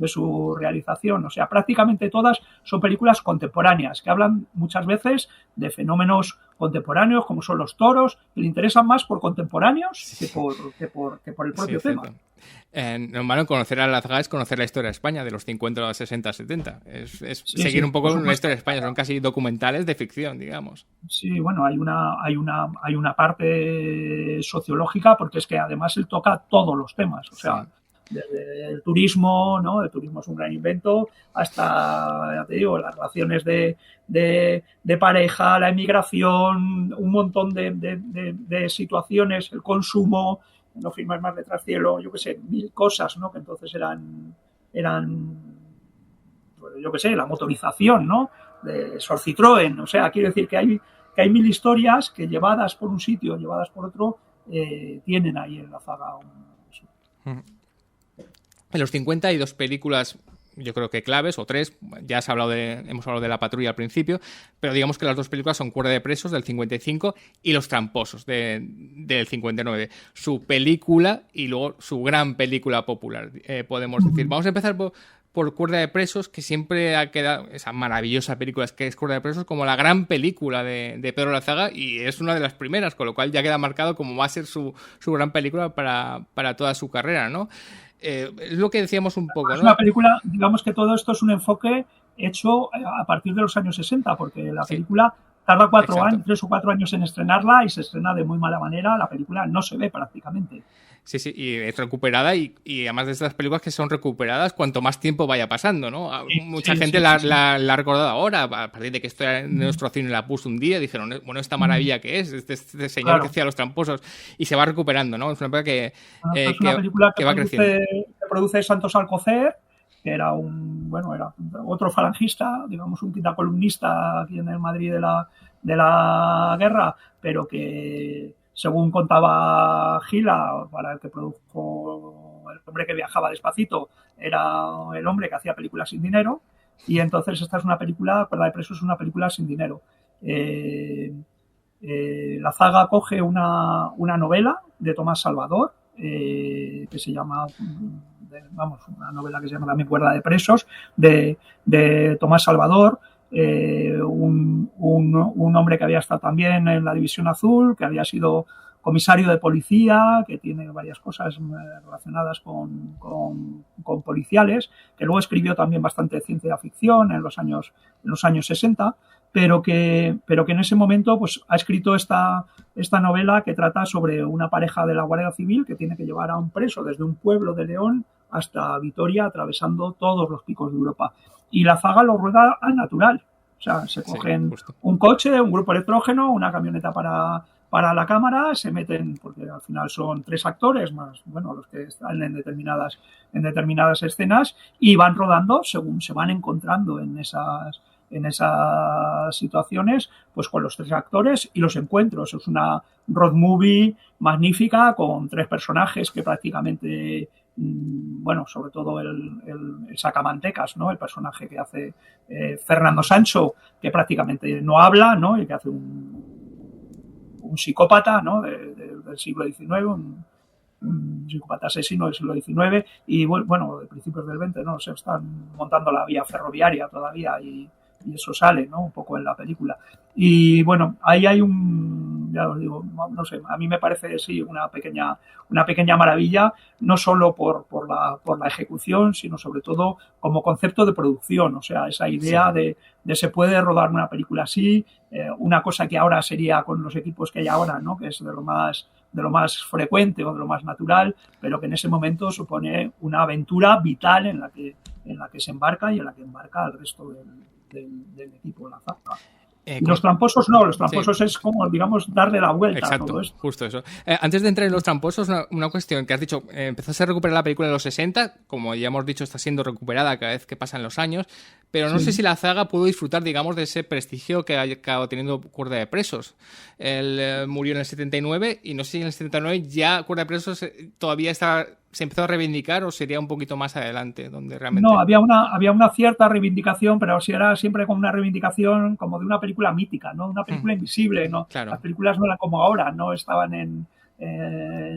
su realización. O sea, prácticamente todas son películas contemporáneas que hablan muchas veces de fenómenos contemporáneos como son los toros, que le interesan más por contemporáneos que por el propio tema. Normal, conocer a Lazaga es conocer la historia de España de los 50 a los 60, 70. Es seguir un poco la historia de España. Son casi documentales de ficción, digamos. Sí, bueno, hay una parte sociológica, porque es que además él toca todos los temas. O sea, desde el turismo, ¿no? El turismo es un gran invento, hasta, ya te digo, las relaciones de pareja, la emigración, un montón de situaciones, el consumo. No firmas más letras cielo, yo qué sé, 1000 cosas, ¿no? Que entonces eran pues, yo qué sé, la motorización, ¿no? De Sor Citroën, o sea, quiero decir que hay 1000 historias que llevadas por un sitio, llevadas por otro, tienen ahí en Lazaga En los 50 hay 2 películas, yo creo que claves, o 3, ya hemos hablado de La Patrulla al principio, pero digamos que las 2 películas son Cuerda de Presos del 55 y Los Tramposos del 59. Su película y luego su gran película popular, podemos decir. Vamos a empezar por Cuerda de Presos, que siempre ha quedado, esa maravillosa película que es Cuerda de Presos, como la gran película de Pedro Lazaga, y es una de las primeras, con lo cual ya queda marcado como va a ser su gran película para toda su carrera, ¿no? Es lo que decíamos un poco, ¿no? Es una película, digamos que todo esto es un enfoque hecho a partir de los años 60, porque la película tarda 3 o 4 años en estrenarla y se estrena de muy mala manera. La película no se ve prácticamente. Sí, y es recuperada y además de estas películas que son recuperadas cuanto más tiempo vaya pasando, ¿no? Mucha gente la ha recordado ahora, a partir de que esto era en nuestro cine la puso un día, dijeron, bueno, esta maravilla que es, este señor que hacía Los Tramposos, y se va recuperando, ¿no? Es una película que va creciendo. Que produce Santos Alcocer, que era era otro falangista, digamos un quintacolumnista aquí en el Madrid de la guerra, pero que, según contaba Gila, para el que produjo El hombre que viajaba despacito, era el hombre que hacía películas sin dinero, y entonces esta es una película, Cuerda de Presos es una película sin dinero. Lazaga coge una novela de Tomás Salvador, que se llama una novela que se llama también Cuerda de presos, de Tomás Salvador, un hombre que había estado también en la División Azul, que había sido comisario de policía, que tiene varias cosas relacionadas con policiales, que luego escribió también bastante ciencia ficción en los años 60, pero que en ese momento pues ha escrito esta novela que trata sobre una pareja de la Guardia Civil que tiene que llevar a un preso desde un pueblo de León hasta Vitoria, atravesando todos los picos de Europa. Y la saga lo rueda al natural. O sea, se cogen un coche, un grupo electrógeno, una camioneta para la cámara, se meten, porque al final son 3 actores más, bueno, los que están en determinadas escenas, y van rodando según se van encontrando en esas situaciones, pues con los 3 actores y los encuentros. Es una road movie magnífica con 3 personajes que prácticamente, bueno, sobre todo el sacamantecas, ¿no? El personaje que hace Fernando Sancho, que prácticamente no habla, ¿no? Y que hace un psicópata, ¿no? del siglo XIX, un psicópata asesino del siglo XIX, y bueno, de principios del XX, ¿no? Se están montando la vía ferroviaria todavía y eso sale, ¿no? Un poco en la película. Y bueno, ahí hay ya os digo, no sé, a mí me parece sí una pequeña maravilla, no solo por la ejecución, sino sobre todo como concepto de producción. O sea, esa idea de se puede rodar una película así, una cosa que ahora sería con los equipos que hay ahora, ¿no? Que es de lo más frecuente o de lo más natural, pero que en ese momento supone una aventura vital en la que se embarca y en la que embarca el resto del equipo de la zaga. Y los tramposos no, los tramposos es como, digamos, darle la vuelta a todo esto. Justo eso. Antes de entrar en los tramposos, una cuestión que has dicho, empezaste a recuperar la película en los 60, como ya hemos dicho, está siendo recuperada cada vez que pasan los años, pero no sé si la saga pudo disfrutar, digamos, de ese prestigio que ha acabado teniendo Cuerda de presos. Él murió en el 79 y no sé si en el 79 ya Cuerda de presos todavía se empezó a reivindicar o sería un poquito más adelante, donde realmente... No, había una cierta reivindicación, pero si era siempre como una reivindicación como de una película mítica, ¿no? Una película invisible, ¿no? Claro. Las películas no eran como ahora, no estaban en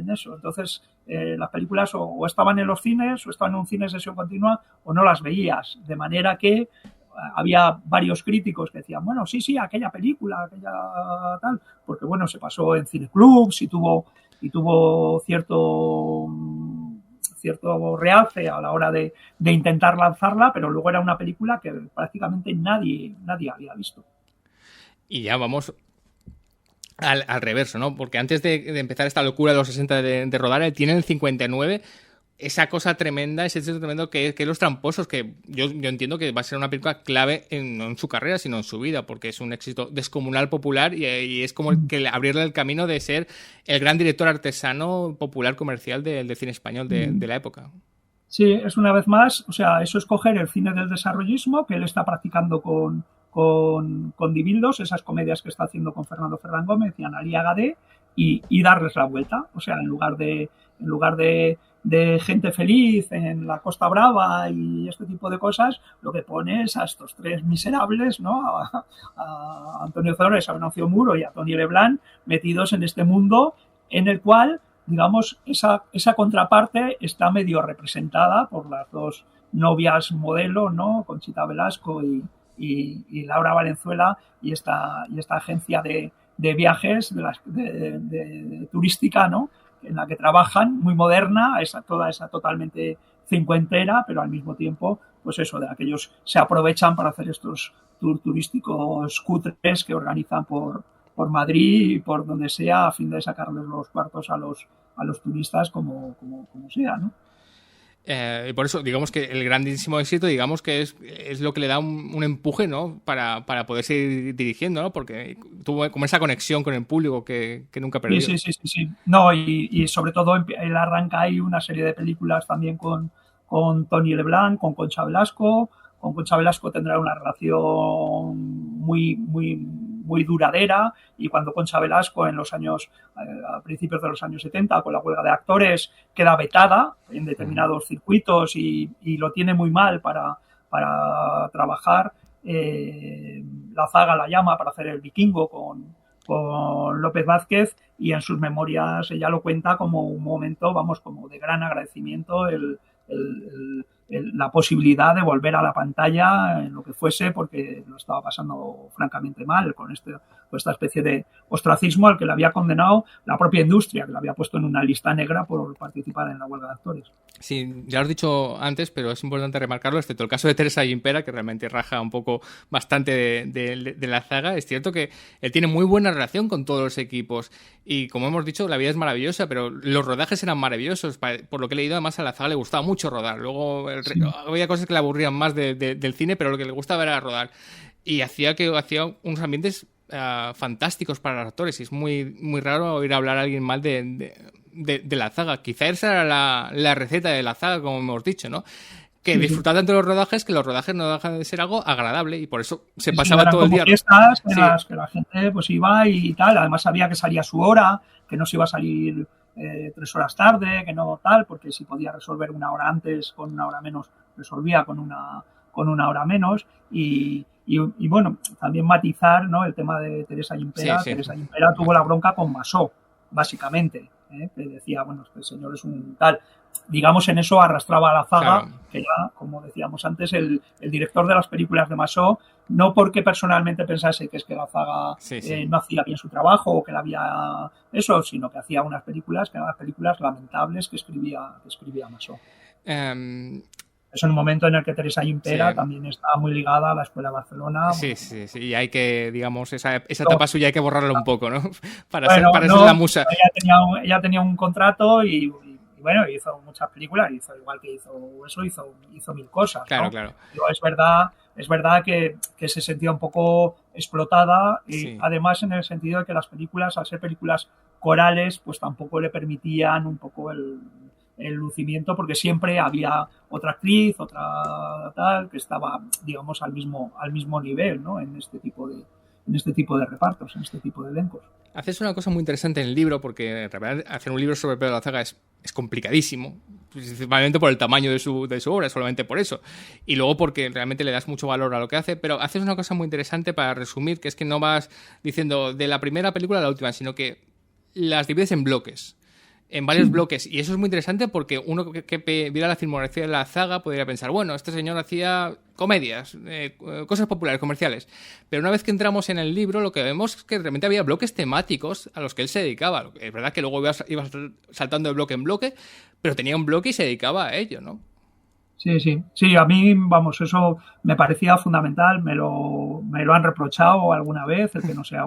eso. Entonces, las películas o estaban en los cines, o estaban en un cine de sesión continua, o no las veías. De manera que había varios críticos que decían, bueno, sí, aquella película, aquella tal, porque bueno, se pasó en cineclubs y tuvo cierto realce a la hora de intentar lanzarla, pero luego era una película que prácticamente nadie había visto. Y ya vamos al reverso, ¿no? Porque antes de empezar esta locura de los 60 de rodar, él tiene el 59 esa cosa tremenda, ese éxito tremendo que Los tramposos, que yo entiendo que va a ser una película clave no en su carrera, sino en su vida, porque es un éxito descomunal popular y es como que abrirle el camino de ser el gran director artesano popular comercial del cine español de la época. Sí, es una vez más, o sea, eso es coger el cine del desarrollismo que él está practicando con Dibildos, esas comedias que está haciendo con Fernando Ferrán Gómez y Analía Gadé, y darles la vuelta. O sea, en lugar de gente feliz en la Costa Brava y este tipo de cosas, lo que pone es a estos 3 miserables, ¿no? A Antonio Zores, a Venancio Muro y a Tony Leblanc, metidos en este mundo en el cual, digamos, esa contraparte está medio representada por las 2 novias modelo, ¿no? Conchita Velasco y Laura Valenzuela, y esta agencia de viajes de turística, ¿no? En la que trabajan, muy moderna, toda esa totalmente cincuentera, pero al mismo tiempo, pues eso, de aquellos se aprovechan para hacer estos tours turísticos cutres que organizan por Madrid y por donde sea, a fin de sacarles los cuartos a los turistas como sea, ¿no? Y por eso, digamos que el grandísimo éxito, digamos que es lo que le da un empuje, ¿no? Para poder seguir dirigiendo, ¿no? Porque tuvo como esa conexión con el público que nunca perdió. Sí. No, y sobre todo él arranca ahí una serie de películas también con Tony Leblanc, con Concha Velasco. Con Concha Velasco tendrá una relación muy duradera, y cuando Concha Velasco a principios de los años 70, con la huelga de actores, queda vetada en determinados circuitos y lo tiene muy mal para trabajar, la zaga la llama para hacer El Vikingo con López Vázquez, y en sus memorias ella lo cuenta como un momento, vamos, como de gran agradecimiento el la posibilidad de volver a la pantalla en lo que fuese, porque lo estaba pasando francamente mal con esta especie de ostracismo al que le había condenado la propia industria, que le había puesto en una lista negra por participar en la huelga de actores. Sí, ya lo has dicho antes, pero es importante remarcarlo, excepto el caso de Teresa Gimpera, que realmente raja un poco bastante de la saga. Es cierto que él tiene muy buena relación con todos los equipos y, como hemos dicho, la vida es maravillosa, pero los rodajes eran maravillosos. Por lo que he leído, además a la saga le gustaba mucho rodar. Luego había cosas que le aburrían más del cine, pero lo que le gustaba era rodar. Y hacía unos ambientes fantásticos para los actores, y es muy, muy raro oír hablar a alguien mal de la saga. Quizá esa era la receta de la saga, como hemos dicho, ¿no? Que disfrutar tanto de los rodajes, que los rodajes no dejan de ser algo agradable, y por eso se pasaba todo el día. Fiestas en las que la gente pues iba y tal, además sabía que salía a su hora, que no se iba a salir 3 horas tarde, que no tal, porque si podía resolver 1 hora antes con 1 hora menos, resolvía con una hora menos. Y bueno, también matizar, ¿no?, el tema de Teresa Gimpera. Sí. Teresa Gimpera tuvo la bronca con Massó, básicamente, que decía, bueno, este señor es un tal. Digamos, en eso arrastraba a la saga, claro, que era, como decíamos antes, el director de las películas de Massó, no porque personalmente pensase que es que la saga no hacía bien su trabajo o que la había eso, sino que hacía unas películas que eran las películas lamentables que escribía Massó. Es un momento en el que Teresa Gimpera también está muy ligada a la Escuela de Barcelona. Sí, y hay que, digamos, esa etapa suya hay que borrarla un poco, ¿no? Para ser la musa. Ella tenía un contrato y bueno, hizo muchas películas, hizo igual que hizo 1000 cosas, ¿no? Claro. Pero es verdad que se sentía un poco explotada, y además en el sentido de que las películas, al ser películas corales, pues tampoco le permitían un poco el lucimiento, porque siempre había otra actriz, otra tal, que estaba, digamos, al mismo nivel, ¿no?, en este tipo de repartos, en este tipo de elencos. Haces una cosa muy interesante en el libro, porque en realidad hacer un libro sobre Pedro Lazaga es complicadísimo, principalmente por el tamaño de su obra, solamente por eso, y luego porque realmente le das mucho valor a lo que hace. Pero haces una cosa muy interesante para resumir, que es que no vas diciendo de la primera película a la última, sino que las divides en bloques, en varios bloques, y eso es muy interesante porque uno que viera la filmografía de la saga podría pensar, bueno, este señor hacía comedias, cosas populares, comerciales, pero una vez que entramos en el libro lo que vemos es que realmente había bloques temáticos a los que él se dedicaba. Es verdad que luego ibas saltando de bloque en bloque, pero tenía un bloque y se dedicaba a ello, ¿no? Sí, a mí, vamos, eso me parecía fundamental, me lo han reprochado alguna vez, el que no sea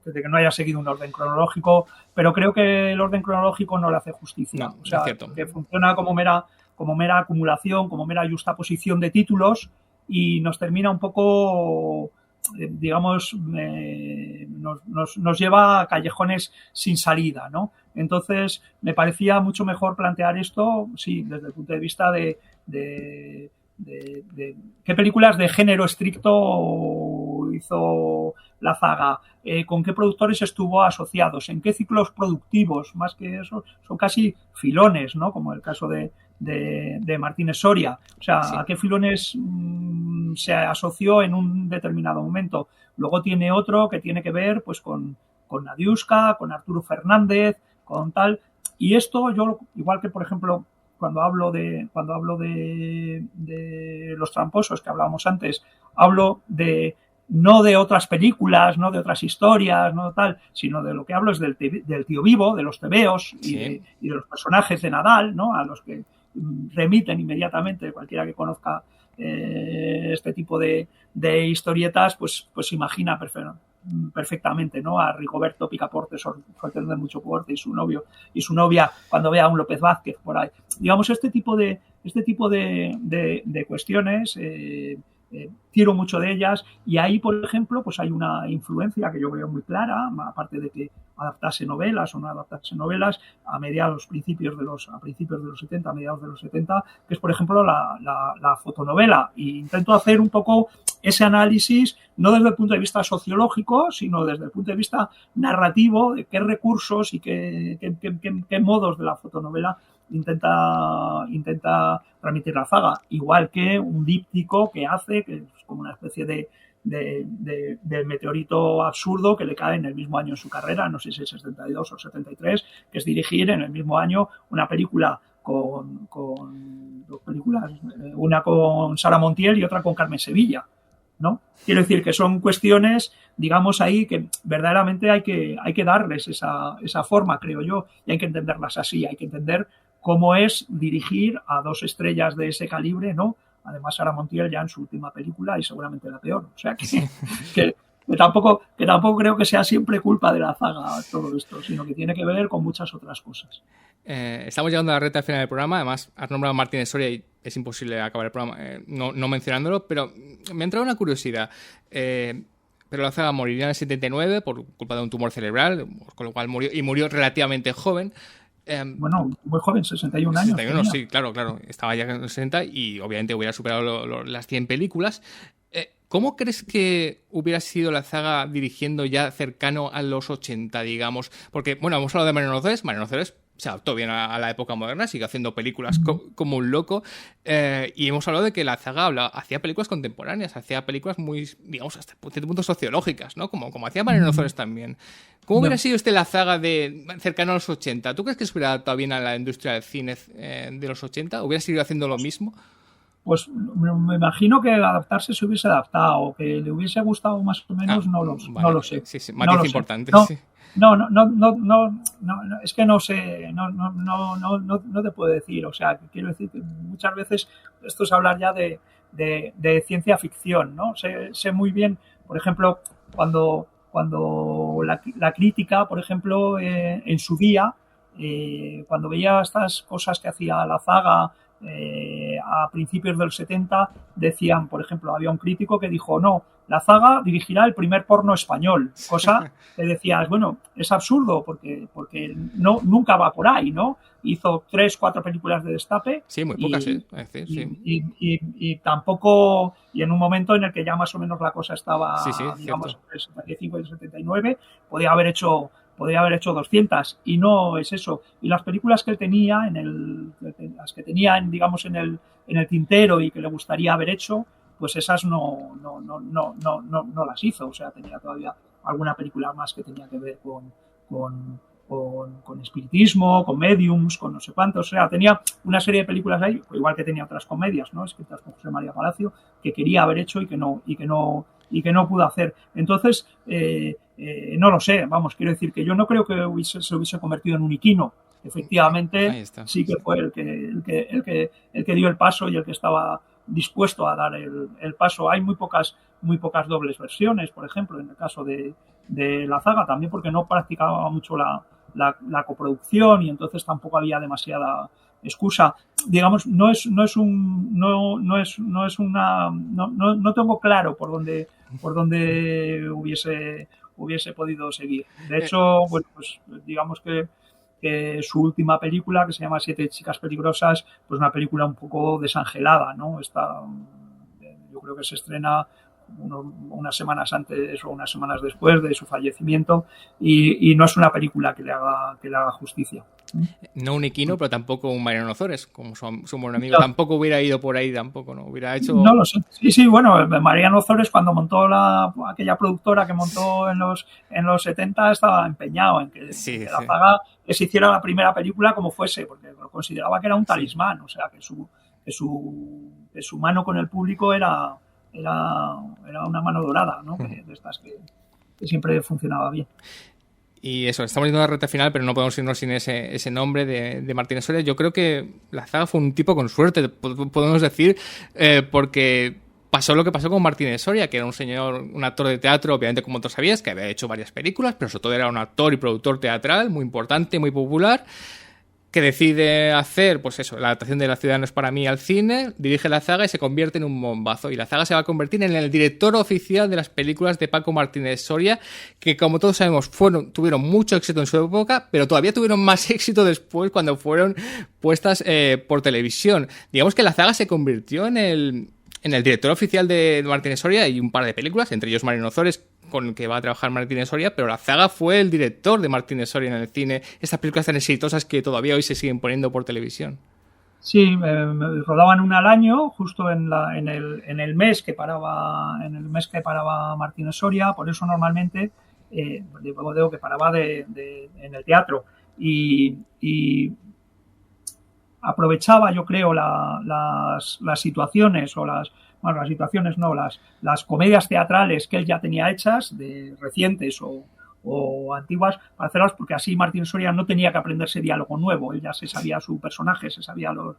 de que no haya seguido un orden cronológico, pero creo que el orden cronológico no le hace justicia. No, o sea, es cierto. Que funciona como mera acumulación, como mera justaposición de títulos, y nos termina un poco, digamos, nos lleva a callejones sin salida, ¿no? Entonces, me parecía mucho mejor plantear esto, sí, desde el punto de vista de qué películas de género estricto hizo la saga, con qué productores estuvo asociados, en qué ciclos productivos, más que eso, son casi filones, ¿no?, como el caso de Martínez Soria, o sea, a qué filones se asoció en un determinado momento. Luego tiene otro que tiene que ver pues con Nadiuska, con Arturo Fernández, con tal, y esto yo, igual que por ejemplo cuando hablo de Los tramposos, que hablábamos antes, hablo no de otras películas, no de otras historias, no tal, sino de lo que hablo es del tío vivo, de los tebeos y de los personajes de Nadal, ¿no?, a los que remiten inmediatamente cualquiera que conozca este tipo de historietas, pues imagina perfectamente, ¿no?, a Rigoberto Picaporte, suerte de mucho porte, y su novio y su novia cuando vea a un López Vázquez por ahí. Digamos, este tipo de cuestiones, tiro mucho de ellas, y ahí, por ejemplo, pues hay una influencia que yo veo muy clara, aparte de que adaptase novelas o no adaptase novelas, a principios de los 70, a mediados de los 70, que es, por ejemplo, la fotonovela. Y intento hacer un poco ese análisis, no desde el punto de vista sociológico, sino desde el punto de vista narrativo, de qué recursos y qué modos de la fotonovela intenta transmitir la saga, igual que un díptico que hace, que es como una especie de del meteorito absurdo que le cae en el mismo año en su carrera, no sé si es 72 o 73, que es dirigir en el mismo año una película con dos películas, una con Sara Montiel y otra con Carmen Sevilla, ¿no? Quiero decir que son cuestiones, digamos, ahí que verdaderamente hay que darles esa forma, creo yo, y hay que entenderlas así, hay que entender cómo es dirigir a dos estrellas de ese calibre, ¿no? Además, Sara Montiel ya en su última película y seguramente la peor. O sea que tampoco creo que sea siempre culpa de la zaga todo esto, sino que tiene que ver con muchas otras cosas. Estamos llegando a la recta final del programa. Además, has nombrado a Martínez Soria y es imposible acabar el programa no mencionándolo, pero me ha entrado una curiosidad. Pero la zaga moriría en el 79 por culpa de un tumor cerebral, con lo cual murió relativamente joven. Bueno, muy joven, 61 años. 61, sí, claro. Estaba ya en los 60 y obviamente hubiera superado las 100 películas. ¿Cómo crees que hubiera sido la zaga dirigiendo ya cercano a los 80, digamos? Porque, bueno, hemos hablado de Mariano Cores. Mariano Cores se adaptó bien a la época moderna, sigue haciendo películas como un loco. Y hemos hablado de que la zaga hacía películas contemporáneas, hacía películas muy, digamos, hasta cierto punto sociológicas, ¿no? Como hacía Mariano Cores también. ¿Cómo hubiera sido la zaga de cercano a los 80? ¿Tú crees que se hubiera adaptado bien a la industria del cine de los 80? ¿Hubiera seguido haciendo lo mismo? Pues me imagino que adaptarse se hubiese adaptado, que le hubiese gustado más o menos, no lo sé. Sí, matiz importante. Sí. No, es que no sé, no te puedo decir. O sea, quiero decir que muchas veces esto es hablar ya de ciencia ficción, ¿no? Sé muy bien, por ejemplo, cuando la crítica, por ejemplo, en su día, cuando veía estas cosas que hacía la zaga a principios del 70, decían, por ejemplo, había un crítico que dijo, no, la zaga dirigirá el primer porno español, cosa que decías, bueno, es absurdo porque nunca va por ahí, ¿no? Hizo 3-4 películas de destape. Sí, muy pocas, es decir, sí. Y tampoco, y en un momento en el que ya más o menos la cosa estaba, digamos, entre el 75 y el 79, podía haber hecho 200, y no es eso. Y las películas que él tenía, las que tenía, digamos, en el tintero y que le gustaría haber hecho, pues esas no las hizo. O sea, tenía todavía alguna película más que tenía que ver con espiritismo, con mediums, con no sé cuántos. O sea, tenía una serie de películas ahí, igual que tenía otras comedias, ¿no? Escritas con José María Palacio, que quería haber hecho y que no pudo hacer. Entonces, no lo sé, vamos, quiero decir que yo no creo que se hubiese convertido en un Iquino. Efectivamente, sí que fue el que dio el paso y el que estaba dispuesto a dar el paso. Hay muy pocas dobles versiones, por ejemplo, en el caso de la zaga, también porque no practicaba mucho la coproducción y entonces tampoco había demasiada excusa. Digamos, no tengo claro por dónde hubiese podido seguir. De hecho, bueno, pues digamos que su última película, que se llama 7 chicas peligrosas, pues una película un poco desangelada, ¿no? Yo creo que se estrena unas semanas antes o unas semanas después de su fallecimiento y no es una película que le haga justicia. No un Iquino, pero tampoco un Mariano Ozores, como su buen amigo. No. Tampoco hubiera ido por ahí, tampoco, ¿no? Hubiera hecho... No lo sé. Sí, bueno, Mariano Ozores, cuando montó aquella productora que montó en los 70, estaba empeñado en que la zaga que se hiciera la primera película como fuese, porque lo consideraba que era un talismán, o sea, que su mano con el público era una mano dorada, ¿no? De estas que siempre funcionaba bien. Y eso, estamos yendo a la recta final, pero no podemos irnos sin ese nombre de Martínez Soria. Yo creo que la zaga fue un tipo con suerte, podemos decir, porque pasó lo que pasó con Martínez Soria, que era un actor de teatro, obviamente como tú sabías, que había hecho varias películas, pero sobre todo era un actor y productor teatral muy importante, muy popular, que decide hacer, pues eso, la adaptación de La ciudad no es para mí al cine, dirige la zaga y se convierte en un bombazo. Y la zaga se va a convertir en el director oficial de las películas de Paco Martínez Soria, que como todos sabemos tuvieron mucho éxito en su época, pero todavía tuvieron más éxito después cuando fueron puestas por televisión. Digamos que la zaga se convirtió en el director oficial de Martínez Soria y un par de películas, entre ellos Mariano Ozores, con el que va a trabajar Martínez Soria, pero la zaga fue el director de Martínez Soria en el cine, estas películas tan exitosas que todavía hoy se siguen poniendo por televisión. Sí, rodaban una al año, justo en el mes que paraba, Martínez Soria, por eso normalmente digo que paraba en el teatro y aprovechaba, yo creo, las situaciones o las situaciones no, las comedias teatrales que él ya tenía hechas, de recientes o antiguas, para hacerlas, porque así Martín Soria no tenía que aprenderse diálogo nuevo, él ya se sabía su personaje, se sabía los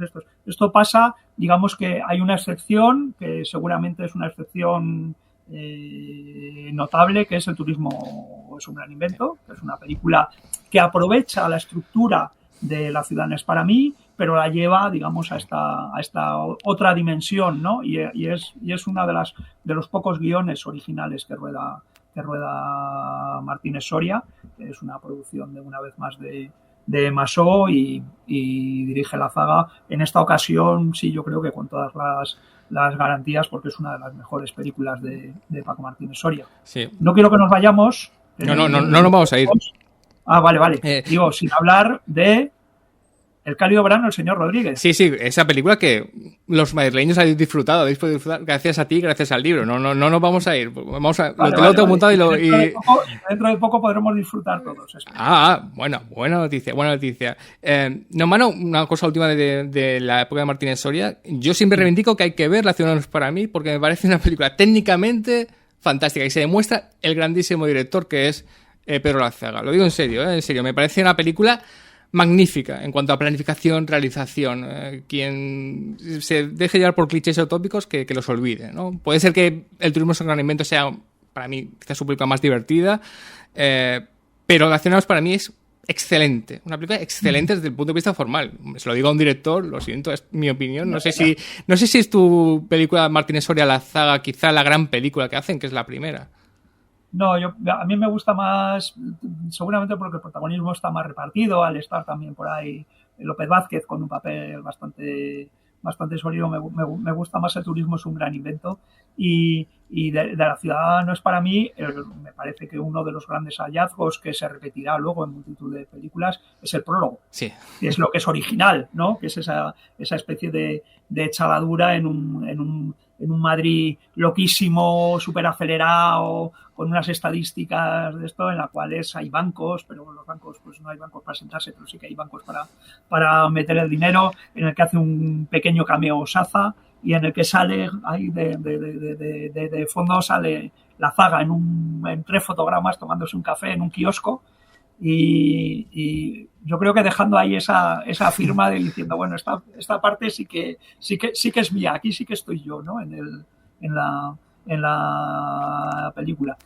estos. Esto pasa, digamos que hay una excepción, que seguramente es una excepción notable, que es El turismo es un gran invento, que es una película que aprovecha la estructura de La ciudad no es para mí, pero la lleva, digamos, a esta otra dimensión, ¿no? Y es una de los pocos guiones originales que rueda Martínez Soria, que es una producción de una vez más de Masó y dirige Lazaga. En esta ocasión, sí, yo creo que con todas las garantías, porque es una de las mejores películas de Paco Martínez Soria. Sí. No quiero que nos vayamos. No nos vamos a ir. Vale. Digo, sin hablar de El cálido verano, el señor Rodríguez. Sí, esa película que los madrileños habéis podido disfrutar gracias a ti, gracias al libro. No nos vamos a ir. Lo tengo montado dentro de poco podremos disfrutar todos. Buena noticia. No, mano, una cosa última de la época de Martínez Soria. Yo siempre reivindico que hay que ver La ciudad no es para mí, porque me parece una película técnicamente fantástica y se demuestra el grandísimo director que es Pedro Lazaga. Lo digo en serio, en serio. Me parece una película magnífica en cuanto a planificación, realización. Quien se deje llevar por clichés o tópicos, que los olvide, ¿no? Puede ser que El turismo es un gran invento sea, para mí, quizás su película más divertida, pero Nacionales para mí es excelente. Una película excelente desde el punto de vista formal. Se lo digo a un director, lo siento, es mi opinión. No sé si es tu película Martínez Soria Lazaga, quizá la gran película que hacen, que es la primera. No, a mí me gusta más, seguramente porque el protagonismo está más repartido, al estar también por ahí López Vázquez con un papel bastante sólido. Me gusta más El turismo es un gran invento y de La ciudad no es para mí. Me parece que uno de los grandes hallazgos que se repetirá luego en multitud de películas es el prólogo. Sí. Que es lo que es original, ¿no? Que es esa especie de echadura en un Madrid loquísimo, súper acelerado, con unas estadísticas de esto, en las cuales hay bancos, pero los bancos, pues no hay bancos para sentarse, pero sí que hay bancos para meter el dinero, en el que hace un pequeño cameo Saza y en el que sale ahí de fondo sale Lazaga en 3 fotogramas tomándose un café en un kiosco. Y yo creo que dejando ahí esa firma de diciendo, bueno, esta parte sí que es mía, aquí sí que estoy yo, ¿no? En la película.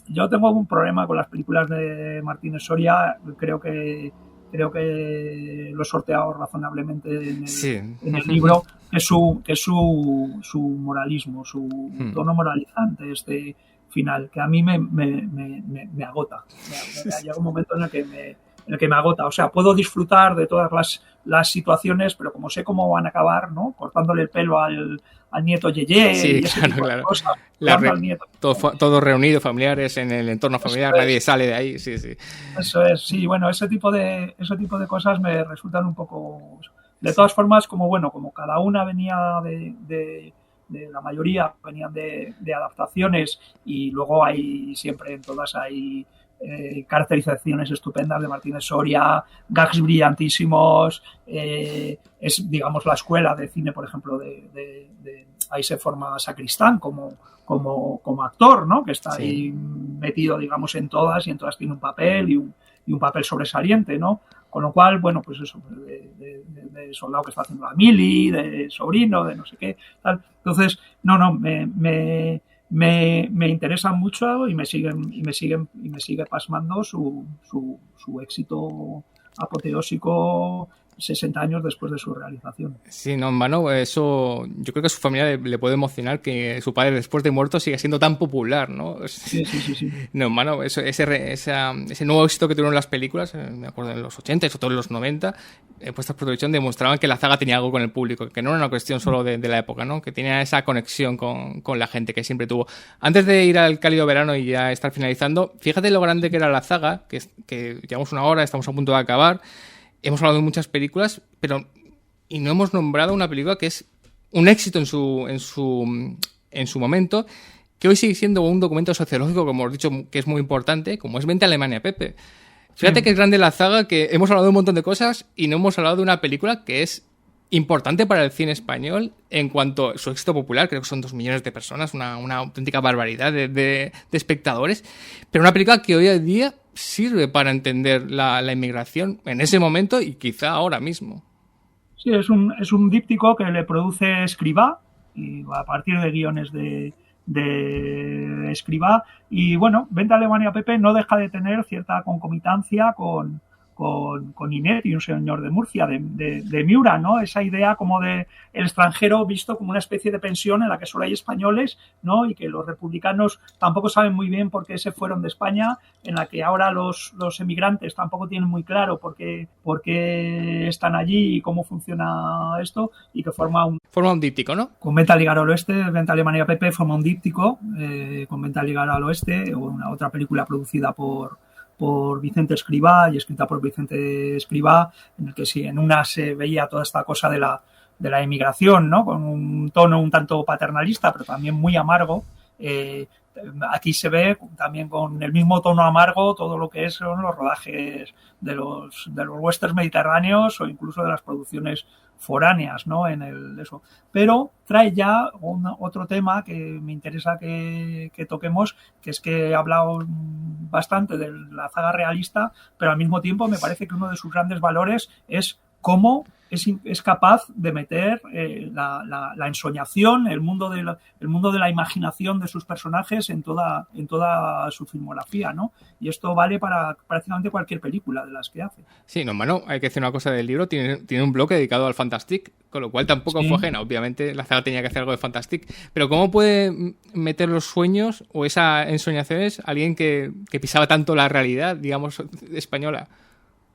Yo tengo un problema con las películas de Martínez Soria. Creo que lo he sorteado razonablemente en el libro, que es su moralismo, su tono moralizante, final, que a mí me agota. Llega un momento en el que me agota. O sea, puedo disfrutar de todas las situaciones, pero como sé cómo van a acabar, ¿no? Cortándole el pelo al nieto Yeye. Sí, y ese tipo de cosas, al nieto. Todos reunidos, familiares, en el entorno familiar, nadie sale de ahí. Sí. Eso es, sí. Bueno, ese tipo de cosas me resultan un poco... De todas formas, como cada una venía de la mayoría venían de adaptaciones y luego hay siempre en todas hay caracterizaciones estupendas de Martínez Soria, gags brillantísimos, es digamos la escuela de cine, por ejemplo, ahí se forma Sacristán como actor, ¿no? Que está ahí metido, digamos, en todas y en todas tiene un papel y un papel sobresaliente, ¿no? Con lo cual, bueno, pues eso, de soldado que está haciendo la mili, de sobrino, de no sé qué, tal. Entonces, me interesa mucho y me sigue pasmando su éxito apoteósico 60 años después de su realización. Sí, no, en vano, eso yo creo que a su familia le puede emocionar que su padre después de muerto siga siendo tan popular, ¿no? Sí. No, en vano, ese nuevo éxito que tuvieron las películas, me acuerdo en los 80 y sobre todo en los 90, puestas por televisión demostraban que Lazaga tenía algo con el público, que no era una cuestión solo de la época, ¿no? Que tenía esa conexión con la gente que siempre tuvo. Antes de ir al cálido verano y ya estar finalizando, fíjate lo grande que era Lazaga, que llevamos una hora, estamos a punto de acabar. Hemos hablado de muchas películas, pero y no hemos nombrado una película que es un éxito en su momento, que hoy sigue siendo un documento sociológico, como hemos dicho, que es muy importante, como es Vente a Alemania, Pepe. Fíjate que es grande la zaga, que hemos hablado de un montón de cosas y no hemos hablado de una película que es importante para el cine español en cuanto a su éxito popular. Creo que son 2 millones de personas, una auténtica barbaridad de espectadores, pero una película que hoy en día sirve para entender la inmigración en ese momento y quizá ahora mismo. Sí, es un díptico que le produce Escribá, y a partir de guiones de Escribá. Y bueno, Vente a Alemania, Pepe no deja de tener cierta concomitancia con Inet y un señor de Murcia, de Miura, ¿no? Esa idea como de el extranjero visto como una especie de pensión en la que solo hay españoles, ¿no? Y que los republicanos tampoco saben muy bien por qué se fueron de España, en la que ahora los emigrantes tampoco tienen muy claro por qué están allí y cómo funciona esto, y que forma un díptico, ¿no? Con Venta a ligar al oeste, Venta a Alemania, Pepe forma un díptico, con Venta a ligar al oeste, una otra película producida por Vicente Escribá y escrita por Vicente Escribá, en el que sí, en una se veía toda esta cosa de la emigración, ¿no? Con un tono un tanto paternalista, pero también muy amargo. Aquí se ve también con el mismo tono amargo todo lo que son los rodajes de los westerns mediterráneos o incluso de las producciones foráneas, ¿no? Eso. Pero trae ya otro tema que me interesa que toquemos, que es que he hablado bastante de la zaga realista, pero al mismo tiempo me parece que uno de sus grandes valores es cómo es capaz de meter la ensoñación, el mundo de la imaginación de sus personajes en toda su filmografía, ¿no? Y esto vale para prácticamente cualquier película de las que hace. Sí, no, mano, hay que decir una cosa del libro, tiene un blog dedicado al Fantastic, con lo cual tampoco fue ajena. Obviamente la zaga tenía que hacer algo de Fantastic, pero ¿cómo puede meter los sueños o esas ensoñaciones alguien que pisaba tanto la realidad, digamos, española?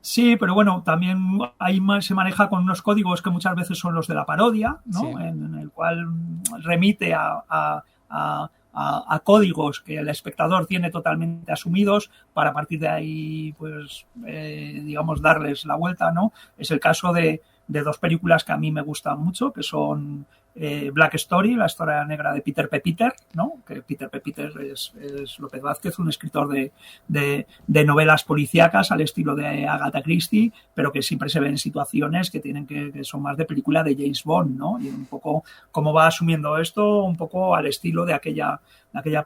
Sí, pero bueno, también ahí se maneja con unos códigos que muchas veces son los de la parodia, ¿no? Sí. En el cual remite a códigos que el espectador tiene totalmente asumidos para a partir de ahí, pues, digamos, darles la vuelta, ¿no? Es el caso de 2 películas que a mí me gustan mucho, que son Black Story, la historia negra de Peter P. Peter, ¿no? Que Peter P. Peter es López Vázquez, un escritor de novelas policíacas al estilo de Agatha Christie, pero que siempre se ven en situaciones que son más de película de James Bond, ¿no? Y un poco cómo va asumiendo esto, un poco al estilo de aquella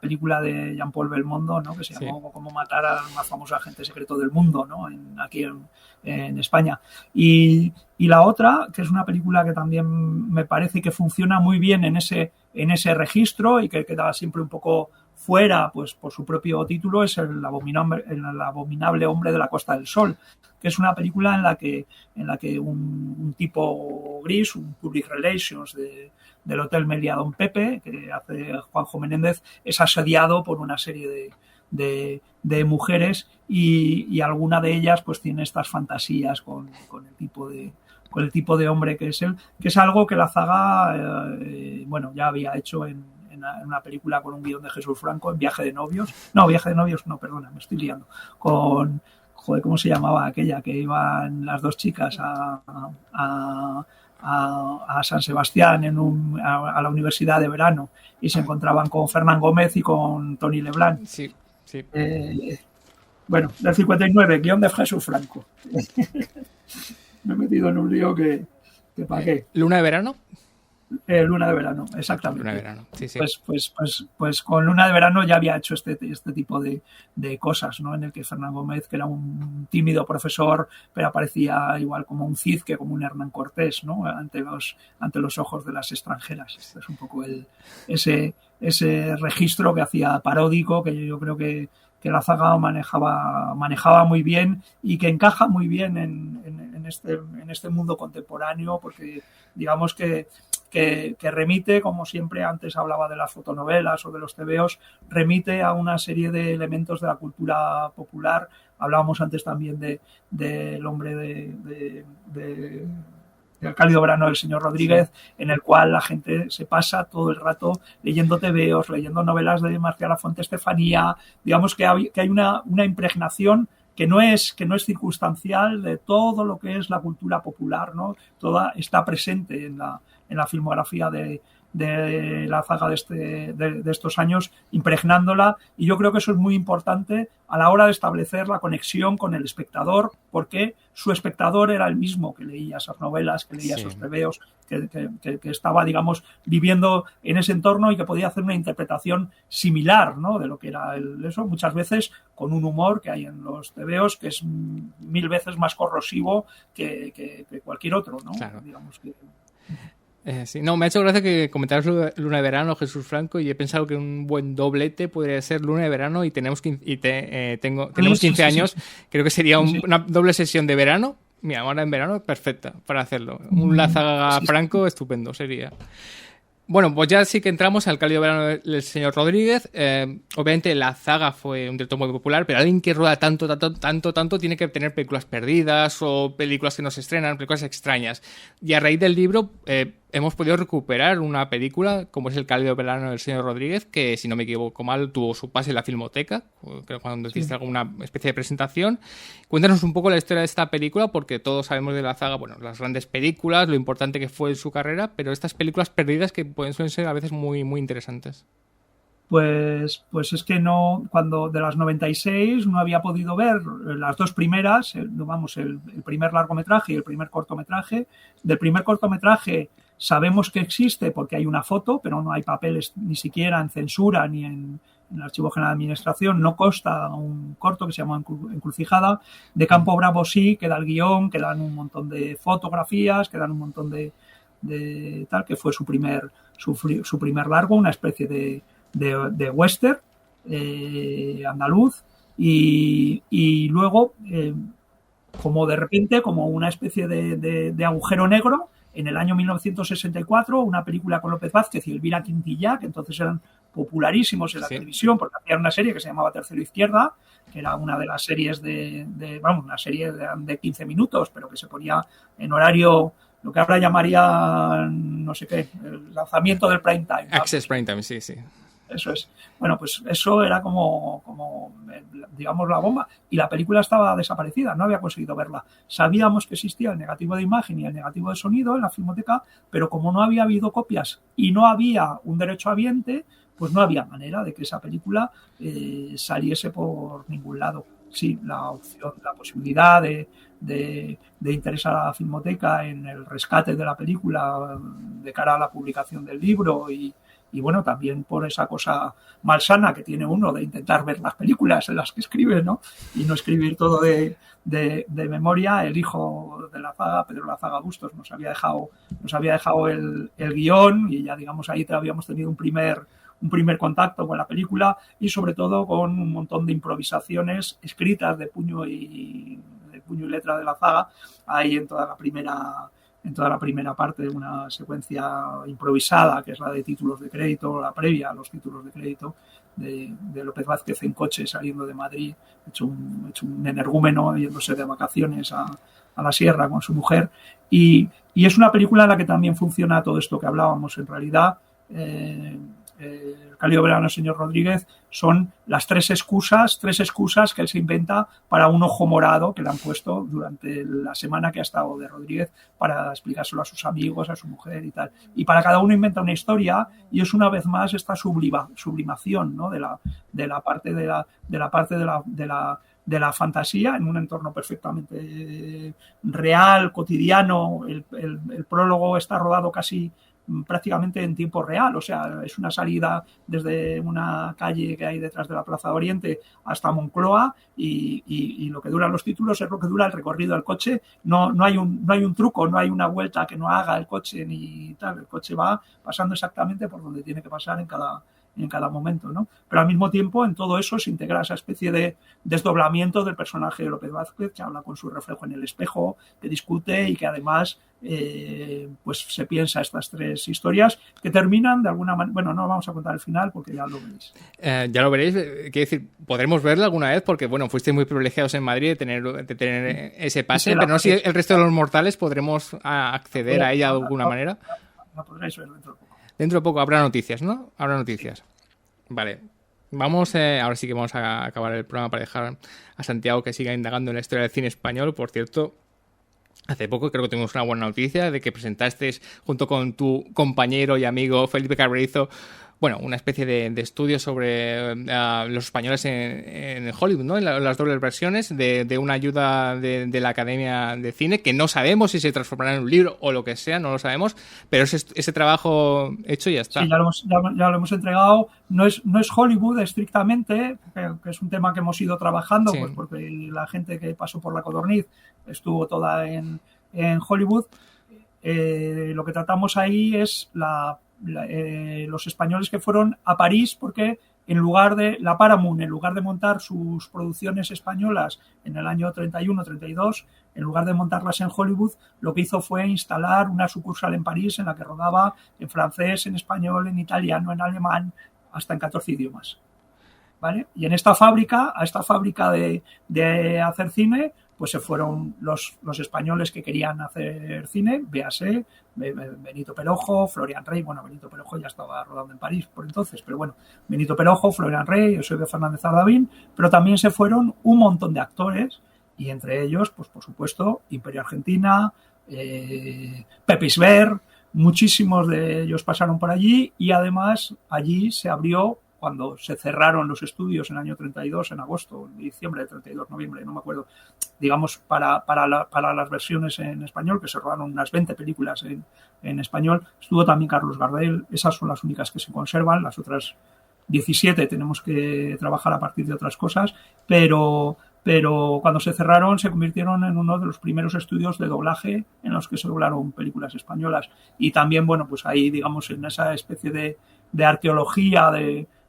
película de Jean-Paul Belmondo, ¿no? Que se llamó Cómo matar al más famoso agente secreto del mundo, ¿no? Aquí en España. Y la otra, que es una película que también me parece que funciona muy bien en ese registro y que queda siempre un poco fuera, pues por su propio título, es el abominable hombre de la Costa del Sol, que es una película en la que un tipo gris, un public relations del Hotel Meliá Don Pepe, que hace Juanjo Menéndez, es asediado por una serie de mujeres y alguna de ellas pues tiene estas fantasías con el tipo de hombre que es él, que es algo que la zaga ya había hecho en una película con un guión de Jesús Franco, en Viaje de Novios, perdona, me estoy liando, con ¿cómo se llamaba aquella? Que iban las 2 chicas a San Sebastián a la universidad de verano y se encontraban con Fernán Gómez y con Tony Leblanc. Sí. Del 59, guión de Jesús Franco. Me he metido en un lío que ¿para qué? ¿Luna de verano? Luna de verano, exactamente. Luna de verano, sí. Pues con Luna de verano ya había hecho este tipo de cosas, ¿no? En el que Fernán Gómez, que era un tímido profesor, pero aparecía igual como un Cid que como un Hernán Cortés, ¿no? Ante los ojos de las extranjeras. Este es un poco ese registro que hacía paródico, que yo creo que la zaga manejaba muy bien y que encaja muy bien en este mundo contemporáneo, porque digamos que remite, como siempre antes hablaba de las fotonovelas o de los tebeos, remite a una serie de elementos de la cultura popular. Hablábamos antes también del hombre del cálido verano del señor Rodríguez, en el cual la gente se pasa todo el rato leyendo tebeos, leyendo novelas de Marcial Lafuente Estefanía. Digamos que hay una impregnación no es circunstancial de todo lo que es la cultura popular, ¿no? Toda está presente en la filmografía de la saga de estos años, impregnándola, y yo creo que eso es muy importante a la hora de establecer la conexión con el espectador, porque su espectador era el mismo que leía esas novelas, que leía esos tebeos, que estaba, digamos, viviendo en ese entorno y que podía hacer una interpretación similar, ¿no?, de lo que era eso, muchas veces con un humor que hay en los tebeos que es 1000 veces más corrosivo que cualquier otro, ¿no? Claro. Digamos que... Sí, no, me ha hecho gracia que comentaras Luna de Verano, Jesús Franco, y he pensado que un buen doblete podría ser Luna de Verano y tenemos 15 años. Creo que sería una doble sesión de verano. Mira, ahora en verano, perfecta para hacerlo. Un La Saga Franco, estupendo sería. Bueno, pues ya sí que entramos al cálido verano del señor Rodríguez. Obviamente la saga fue un director muy popular, pero alguien que rueda tanto tiene que tener películas perdidas o películas que no se estrenan, películas extrañas. Y a raíz del libro hemos podido recuperar una película, como es El cálido verano del señor Rodríguez, que, si no me equivoco mal, tuvo su pase en la Filmoteca, creo, cuando hiciste alguna especie de presentación. Cuéntanos un poco la historia de esta película, porque todos sabemos de la saga, bueno, las grandes películas, lo importante que fue en su carrera, pero estas películas perdidas que suelen ser a veces muy, muy interesantes. Pues es que no, cuando de las 96 no había podido ver las dos primeras, el primer largometraje y el primer cortometraje. Del primer cortometraje sabemos que existe porque hay una foto, pero no hay papeles ni siquiera en censura ni en el Archivo General de Administración. No consta un corto que se llama Encrucijada. De Campo Bravo sí, queda el guión, quedan un montón de fotografías, quedan un montón de tal, que fue su primer largo, una especie de western andaluz, y luego como de repente, como una especie de agujero negro, en el año 1964, una película con López Vázquez y Elvira Quintilla, que entonces eran popularísimos en la televisión porque hacían una serie que se llamaba Tercero Izquierda, que era una de las series una serie de 15 minutos, pero que se ponía en horario, lo que ahora llamarían, no sé qué, el lanzamiento del prime time. Access prime time, sí. Eso es. Bueno, pues eso era como digamos, la bomba. Y la película estaba desaparecida, no había conseguido verla. Sabíamos que existía el negativo de imagen y el negativo de sonido en la Filmoteca, pero como no había habido copias y no había un derechohabiente, pues no había manera de que esa película saliese por ningún lado. Sí, la posibilidad de interesar a la Filmoteca en el rescate de la película de cara a la publicación del libro y bueno, también por esa cosa malsana que tiene uno de intentar ver las películas en las que escribe, ¿no? Y no escribir todo de memoria. El hijo de la saga, Pedro Lazaga Bustos, nos había dejado el guión, y ya, digamos, ahí habíamos tenido un primer contacto con la película, y sobre todo con un montón de improvisaciones escritas de puño y letra de la saga, ahí en toda la primera parte de una secuencia improvisada, que es la de títulos de crédito, la previa a los títulos de crédito, de López Vázquez en coche saliendo de Madrid, hecho un energúmeno, yéndose de vacaciones a la sierra con su mujer. Y es una película en la que también funciona todo esto que hablábamos. En realidad, El cálido verano del señor Rodríguez son las tres excusas que él se inventa para un ojo morado que le han puesto durante la semana que ha estado de Rodríguez, para explicárselo a sus amigos, a su mujer y tal. Y para cada uno inventa una historia, y es una vez más esta sublimación, ¿no?, de la parte de la fantasía en un entorno perfectamente real, cotidiano. El prólogo está rodado casi prácticamente en tiempo real, o sea, es una salida desde una calle que hay detrás de la Plaza de Oriente hasta Moncloa, y lo que duran los títulos es lo que dura el recorrido del coche. No hay un truco, no hay una vuelta que no haga el coche ni tal. El coche va pasando exactamente por donde tiene que pasar en cada momento, ¿no? Pero al mismo tiempo, en todo eso se integra esa especie de desdoblamiento del personaje de López Vázquez, que habla con su reflejo en el espejo, que discute y que además pues se piensa estas tres historias que terminan de alguna manera. Bueno, no vamos a contar el final porque ya lo veréis. Ya lo veréis. Quiero decir, podremos verla alguna vez porque, bueno, fuisteis muy privilegiados en Madrid de tener ese pase, pero no sé si el resto de los mortales podremos acceder a ella de alguna manera. La podréis ver dentro de poco. Dentro de poco habrá noticias, ¿no? Habrá noticias. Vale. Ahora sí que vamos a acabar el programa para dejar a Santiago que siga indagando en la historia del cine español. Por cierto, hace poco creo que tuvimos una buena noticia de que presentaste junto con tu compañero y amigo Felipe Carbrizo, bueno, una especie de estudio sobre los españoles en Hollywood, ¿no? En las dobles versiones de una ayuda de la Academia de Cine, que no sabemos si se transformará en un libro o lo que sea, no lo sabemos, pero ese trabajo hecho ya está. Sí, ya lo hemos entregado. No es Hollywood estrictamente, que es un tema que hemos ido trabajando, sí, pues porque la gente que pasó por la Codorniz estuvo toda en Hollywood. Lo que tratamos ahí es los españoles que fueron a París, porque en lugar de la Paramount, en lugar de montar sus producciones españolas en el año 31-32, en lugar de montarlas en Hollywood, lo que hizo fue instalar una sucursal en París en la que rodaba en francés, en español, en italiano, en alemán, hasta en 14 idiomas. ¿Vale? Y en esta fábrica, de hacer cine, pues se fueron los españoles que querían hacer cine, véase, Benito Perojo, Florian Rey. Bueno, Benito Perojo ya estaba rodando en París por entonces, pero bueno, Benito Perojo, Florian Rey, Eusebio Fernández Ardavín, pero también se fueron un montón de actores, y entre ellos, pues por supuesto, Imperio Argentina, Pepe Isbert, muchísimos de ellos pasaron por allí, y además allí se abrió, cuando se cerraron los estudios en el año 32, en agosto, en diciembre de 32, noviembre, no me acuerdo, digamos, para las versiones en español, que se rodaron unas 20 películas en español, estuvo también Carlos Gardel. Esas son las únicas que se conservan, las otras 17 tenemos que trabajar a partir de otras cosas, pero cuando se cerraron se convirtieron en uno de los primeros estudios de doblaje en los que se doblaron películas españolas. Y también, bueno, pues ahí, digamos, en esa especie de arqueología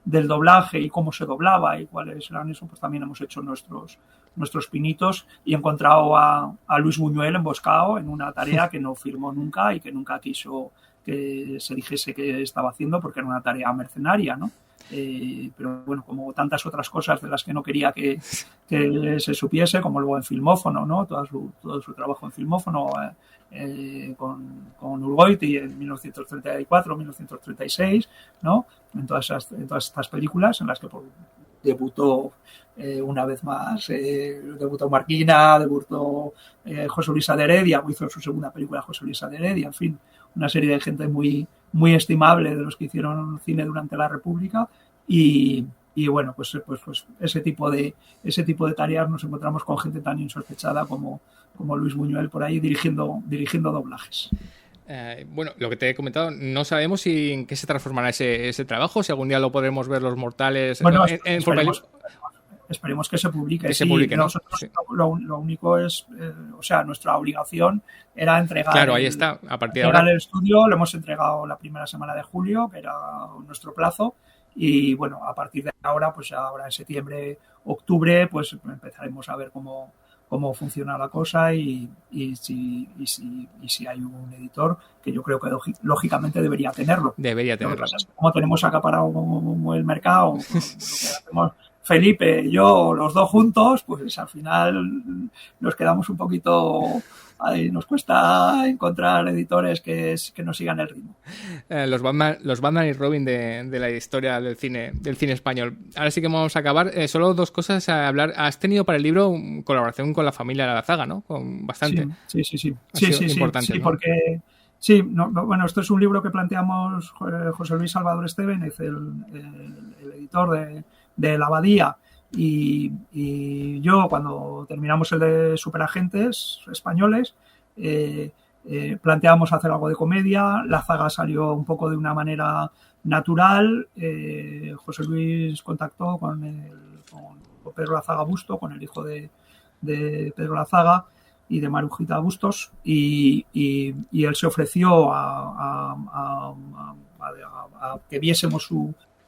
del doblaje y cómo se doblaba y cuáles eran eso, pues también hemos hecho nuestros pinitos, y he encontrado a Luis Buñuel emboscado en una tarea que no firmó nunca y que nunca quiso que se dijese que estaba haciendo, porque era una tarea mercenaria, ¿no? Pero bueno, como tantas otras cosas de las que no quería que se supiese, como luego en Filmófono, ¿no? Todo su trabajo en Filmófono, con Urgoiti en 1934-1936, ¿no? En todas estas películas en las que debutó una vez más, debutó Marquina, debutó José Luis de Heredia, hizo su segunda película José Luis de Heredia, en fin, una serie de gente muy, muy estimable de los que hicieron cine durante la República. Y bueno, pues ese tipo de tareas nos encontramos con gente tan insospechada como Luis Buñuel por ahí dirigiendo doblajes. Bueno, lo que te he comentado, no sabemos en qué se transformará ese trabajo, si algún día lo podremos ver los mortales. Bueno, esperemos que se publique. Que se publique, ¿no? Nosotros sí. Lo único es, nuestra obligación era entregar. Claro, ahí está. A partir de ahora. El estudio lo hemos entregado la primera semana de julio, que era nuestro plazo. Y bueno, a partir de ahora, pues ahora en septiembre, octubre, pues empezaremos a ver cómo funciona la cosa y si hay un editor, que yo creo que lógicamente debería tenerlo. Debería tenerlo. Como tenemos acaparado el mercado, lo que hacemos Felipe y yo, los dos juntos, pues al final nos quedamos un poquito... nos cuesta encontrar editores que nos sigan el ritmo. Los Batman y Robin de la historia del cine español. Ahora sí que vamos a acabar. Solo dos cosas a hablar. Has tenido para el libro colaboración con la familia Larazaga, ¿no? Con bastante. Sí. Importante, sí, ¿no? Porque... Sí, bueno, esto es un libro que planteamos José Luis Salvador Esteven, es el editor de La Abadía, y yo, cuando terminamos el de Superagentes Españoles, planteamos hacer algo de comedia. La zaga salió un poco de una manera natural. José Luis contactó con Pedro Lazaga Busto, con el hijo de Pedro Lazaga y de Marujita Bustos, y él se ofreció a que viésemos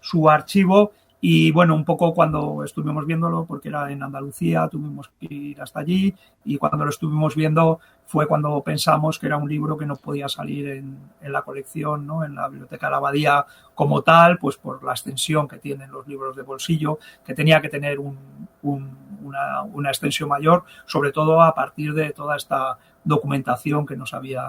su archivo. Y bueno, un poco cuando estuvimos viéndolo, porque era en Andalucía, tuvimos que ir hasta allí, y cuando lo estuvimos viendo fue cuando pensamos que era un libro que no podía salir en la colección, ¿no? En la Biblioteca de la Abadía como tal, pues por la extensión que tienen los libros de bolsillo, que tenía que tener una extensión mayor, sobre todo a partir de toda esta documentación que nos había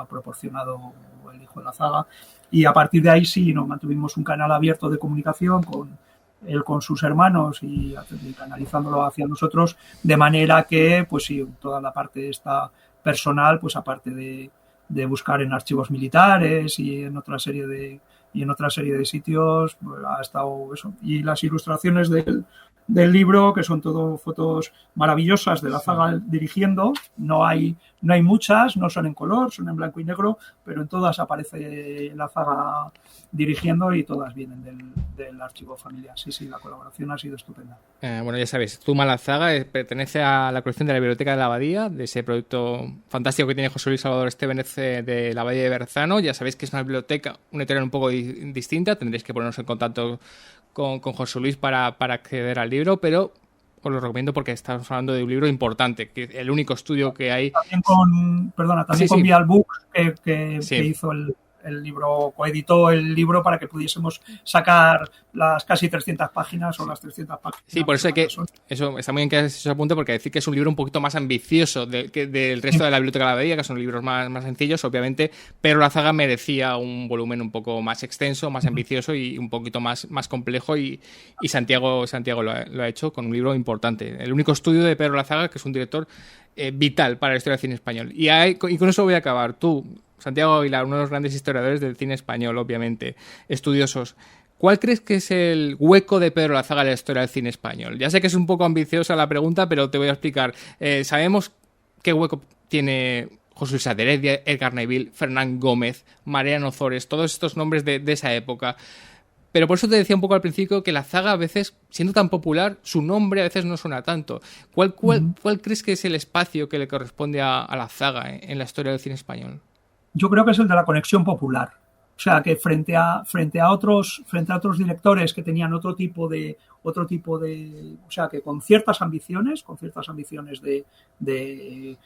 proporcionado el hijo de Lazaga. Y a partir de ahí sí, nos mantuvimos un canal abierto de comunicación con él con sus hermanos y canalizándolo hacia nosotros, de manera que, pues sí, toda la parte esta personal, pues aparte de buscar en archivos militares y en otra serie de sitios, pues ha estado eso. Y las ilustraciones del libro, que son todo fotos maravillosas de la zaga dirigiendo, no hay muchas, no son en color, son en blanco y negro, pero en todas aparece la zaga dirigiendo y todas vienen del archivo familiar. Sí, la colaboración ha sido estupenda. Bueno, ya sabes, Zuma la zaga pertenece a la colección de la Biblioteca de la Abadía, de ese proyecto fantástico que tiene José Luis Salvador Estévenez de la Abadía de Berzano. Ya sabéis que es una biblioteca, una editorial un poco distinta, tendréis que ponernos en contacto con José Luis para acceder al libro, pero os lo recomiendo porque estamos hablando de un libro importante, que el único estudio que hay... También con Vial Books, que hizo el libro, coeditó el libro para que pudiésemos sacar las casi 300 páginas o las 300 páginas. Sí, por eso hay que... Eso está muy bien que se apunte, porque decir que es un libro un poquito más ambicioso del resto de la Biblioteca de la Abadía, que son libros más sencillos, obviamente, pero la zaga merecía un volumen un poco más extenso, más ambicioso y un poquito más complejo, y Santiago lo ha hecho con un libro importante. El único estudio de Pedro Lazaga, que es un director vital para la historia del cine español. Y con eso voy a acabar. Tú, Santiago Aguilar, uno de los grandes historiadores del cine español, obviamente, estudiosos. ¿Cuál crees que es el hueco de Pedro Lazaga en la historia del cine español? Ya sé que es un poco ambiciosa la pregunta, pero te voy a explicar. Sabemos qué hueco tiene José Luis Heredia, Edgar Neville, Fernán Gómez, Mariano Ozores, todos estos nombres de esa época. Pero por eso te decía un poco al principio que la zaga, a veces, siendo tan popular, su nombre a veces no suena tanto. ¿Cuál crees que es el espacio que le corresponde a la zaga en la historia del cine español? Yo creo que es el de la conexión popular. O sea, que frente a otros directores que tenían otro tipo de, o sea, que con ciertas ambiciones de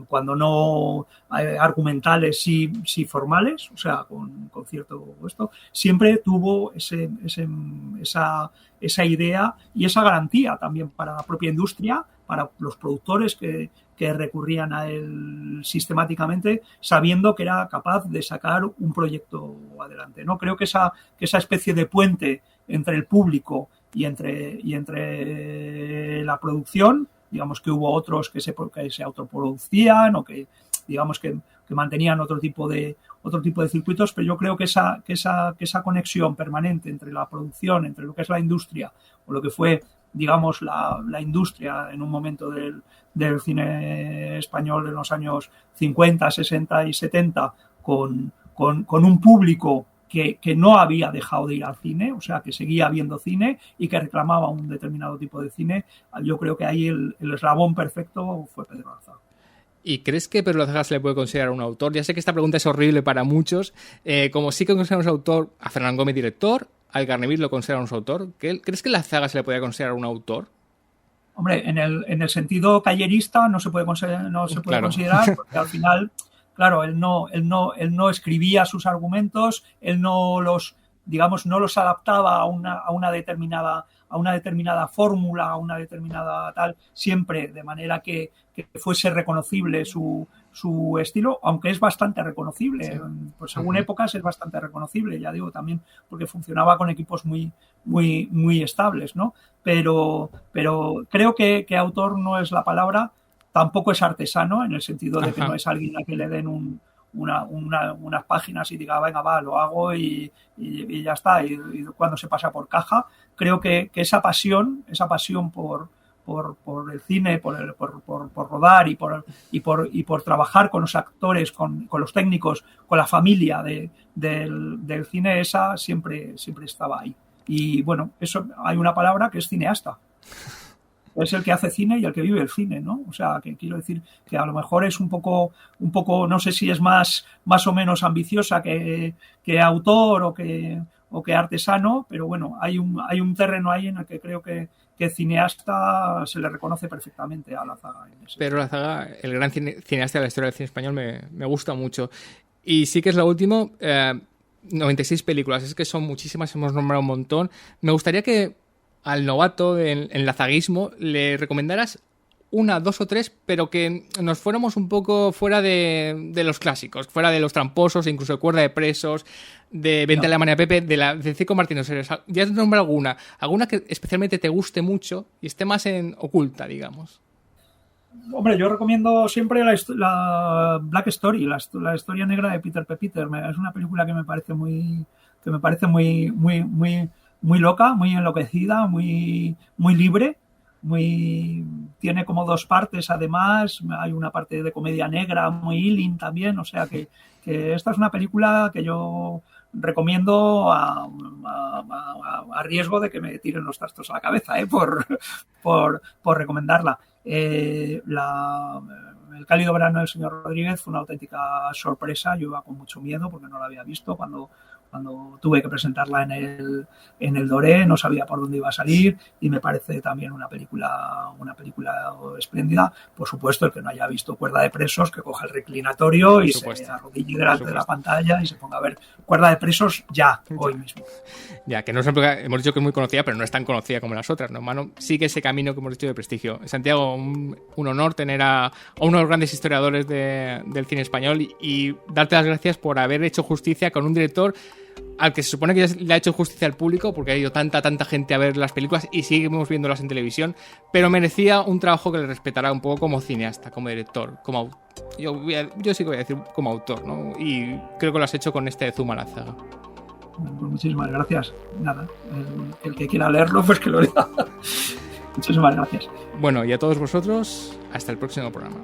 cuando no argumentales, sí formales, o sea, con cierto esto, siempre tuvo esa idea y esa garantía también para la propia industria, para los productores que recurrían a él sistemáticamente, sabiendo que era capaz de sacar un proyecto adelante, ¿no? Creo que esa especie de puente entre el público y entre la producción, digamos que hubo otros que se autoproducían o que digamos que mantenían otro tipo de circuitos, pero yo creo que esa conexión permanente entre la producción, entre lo que es la industria o lo que fue, digamos, la industria en un momento del cine español en los años 50, 60 y 70 con un público que no había dejado de ir al cine, o sea, que seguía viendo cine y que reclamaba un determinado tipo de cine. Yo creo que ahí el eslabón perfecto fue Pedro Lazaga. ¿Y crees que Pedro Lazaga se le puede considerar un autor? Ya sé que esta pregunta es horrible para muchos. Como sí que consideramos autor a Fernán Gómez, director, a Edgar Neville lo consideramos autor. ¿Crees que Lazaga se le puede considerar un autor? Hombre, en el sentido callerista no se puede considerar, porque al final, claro, él no escribía sus argumentos, él no los adaptaba a una determinada fórmula, a una determinada tal, siempre de manera que fuese reconocible su estilo, aunque es bastante reconocible. Sí. Pues según épocas es bastante reconocible, ya digo, también porque funcionaba con equipos muy, muy, muy estables, ¿no? Pero creo que autor no es la palabra, tampoco es artesano, en el sentido de que no es alguien a que le den unas páginas y diga, venga, va, lo hago y ya está, y cuando se pasa por caja. Creo que esa pasión por el cine, por rodar y por trabajar con los actores, con los técnicos, con la familia del cine, esa siempre estaba ahí. Y bueno, eso, hay una palabra que es cineasta. Es el que hace cine y el que vive el cine, ¿no? O sea, que quiero decir que a lo mejor es un poco, no sé si es más o menos ambiciosa que autor o que artesano, pero bueno, hay un terreno ahí en el que creo que cineasta se le reconoce perfectamente a Lazaga. Pero Lazaga, el gran cineasta de la historia del cine español, me gusta mucho. Y sí que es lo último, 96 películas, es que son muchísimas, hemos nombrado un montón. Me gustaría que al novato en lazaguismo le recomendaras una, dos o tres, pero que nos fuéramos un poco fuera de los clásicos, fuera de los tramposos, incluso de Cuerda de presos, de Vente a Alemania, Pepe, de Cico Martínez. Ya te nombro alguna que especialmente te guste mucho y esté más oculta, digamos. Hombre, yo recomiendo siempre la Black Story, la historia negra de Peter P. Peter. Es una película que me parece muy loca, muy enloquecida, muy libre. Tiene como dos partes, además hay una parte de comedia negra muy healing también, o sea que esta es una película que yo recomiendo a riesgo de que me tiren los trastos a la cabeza, por recomendarla. El cálido verano del señor Rodríguez fue una auténtica sorpresa. Yo iba con mucho miedo porque no la había visto cuando tuve que presentarla en el Doré, no sabía por dónde iba a salir, y me parece también una película espléndida. Por supuesto, el que no haya visto Cuerda de presos, que coja el reclinatorio y se arrodille delante de la pantalla y se ponga a ver Cuerda de presos hoy mismo. Ya, que no siempre hemos dicho que es muy conocida, pero no es tan conocida como las otras, ¿no, hermano? Sigue ese camino que hemos dicho de prestigio. Santiago, un honor tener a uno de los grandes historiadores del cine español y darte las gracias por haber hecho justicia con un director al que se supone que ya le ha hecho justicia al público, porque ha ido tanta gente a ver las películas y seguimos viéndolas en televisión, pero merecía un trabajo que le respetará un poco como cineasta, como director, yo sí que voy a decir como autor, ¿no? Y creo que lo has hecho con este Zumalaczaga. Pues muchísimas gracias. Nada, el que quiera leerlo, pues que lo lea. Muchísimas gracias. Bueno, y a todos vosotros, hasta el próximo programa.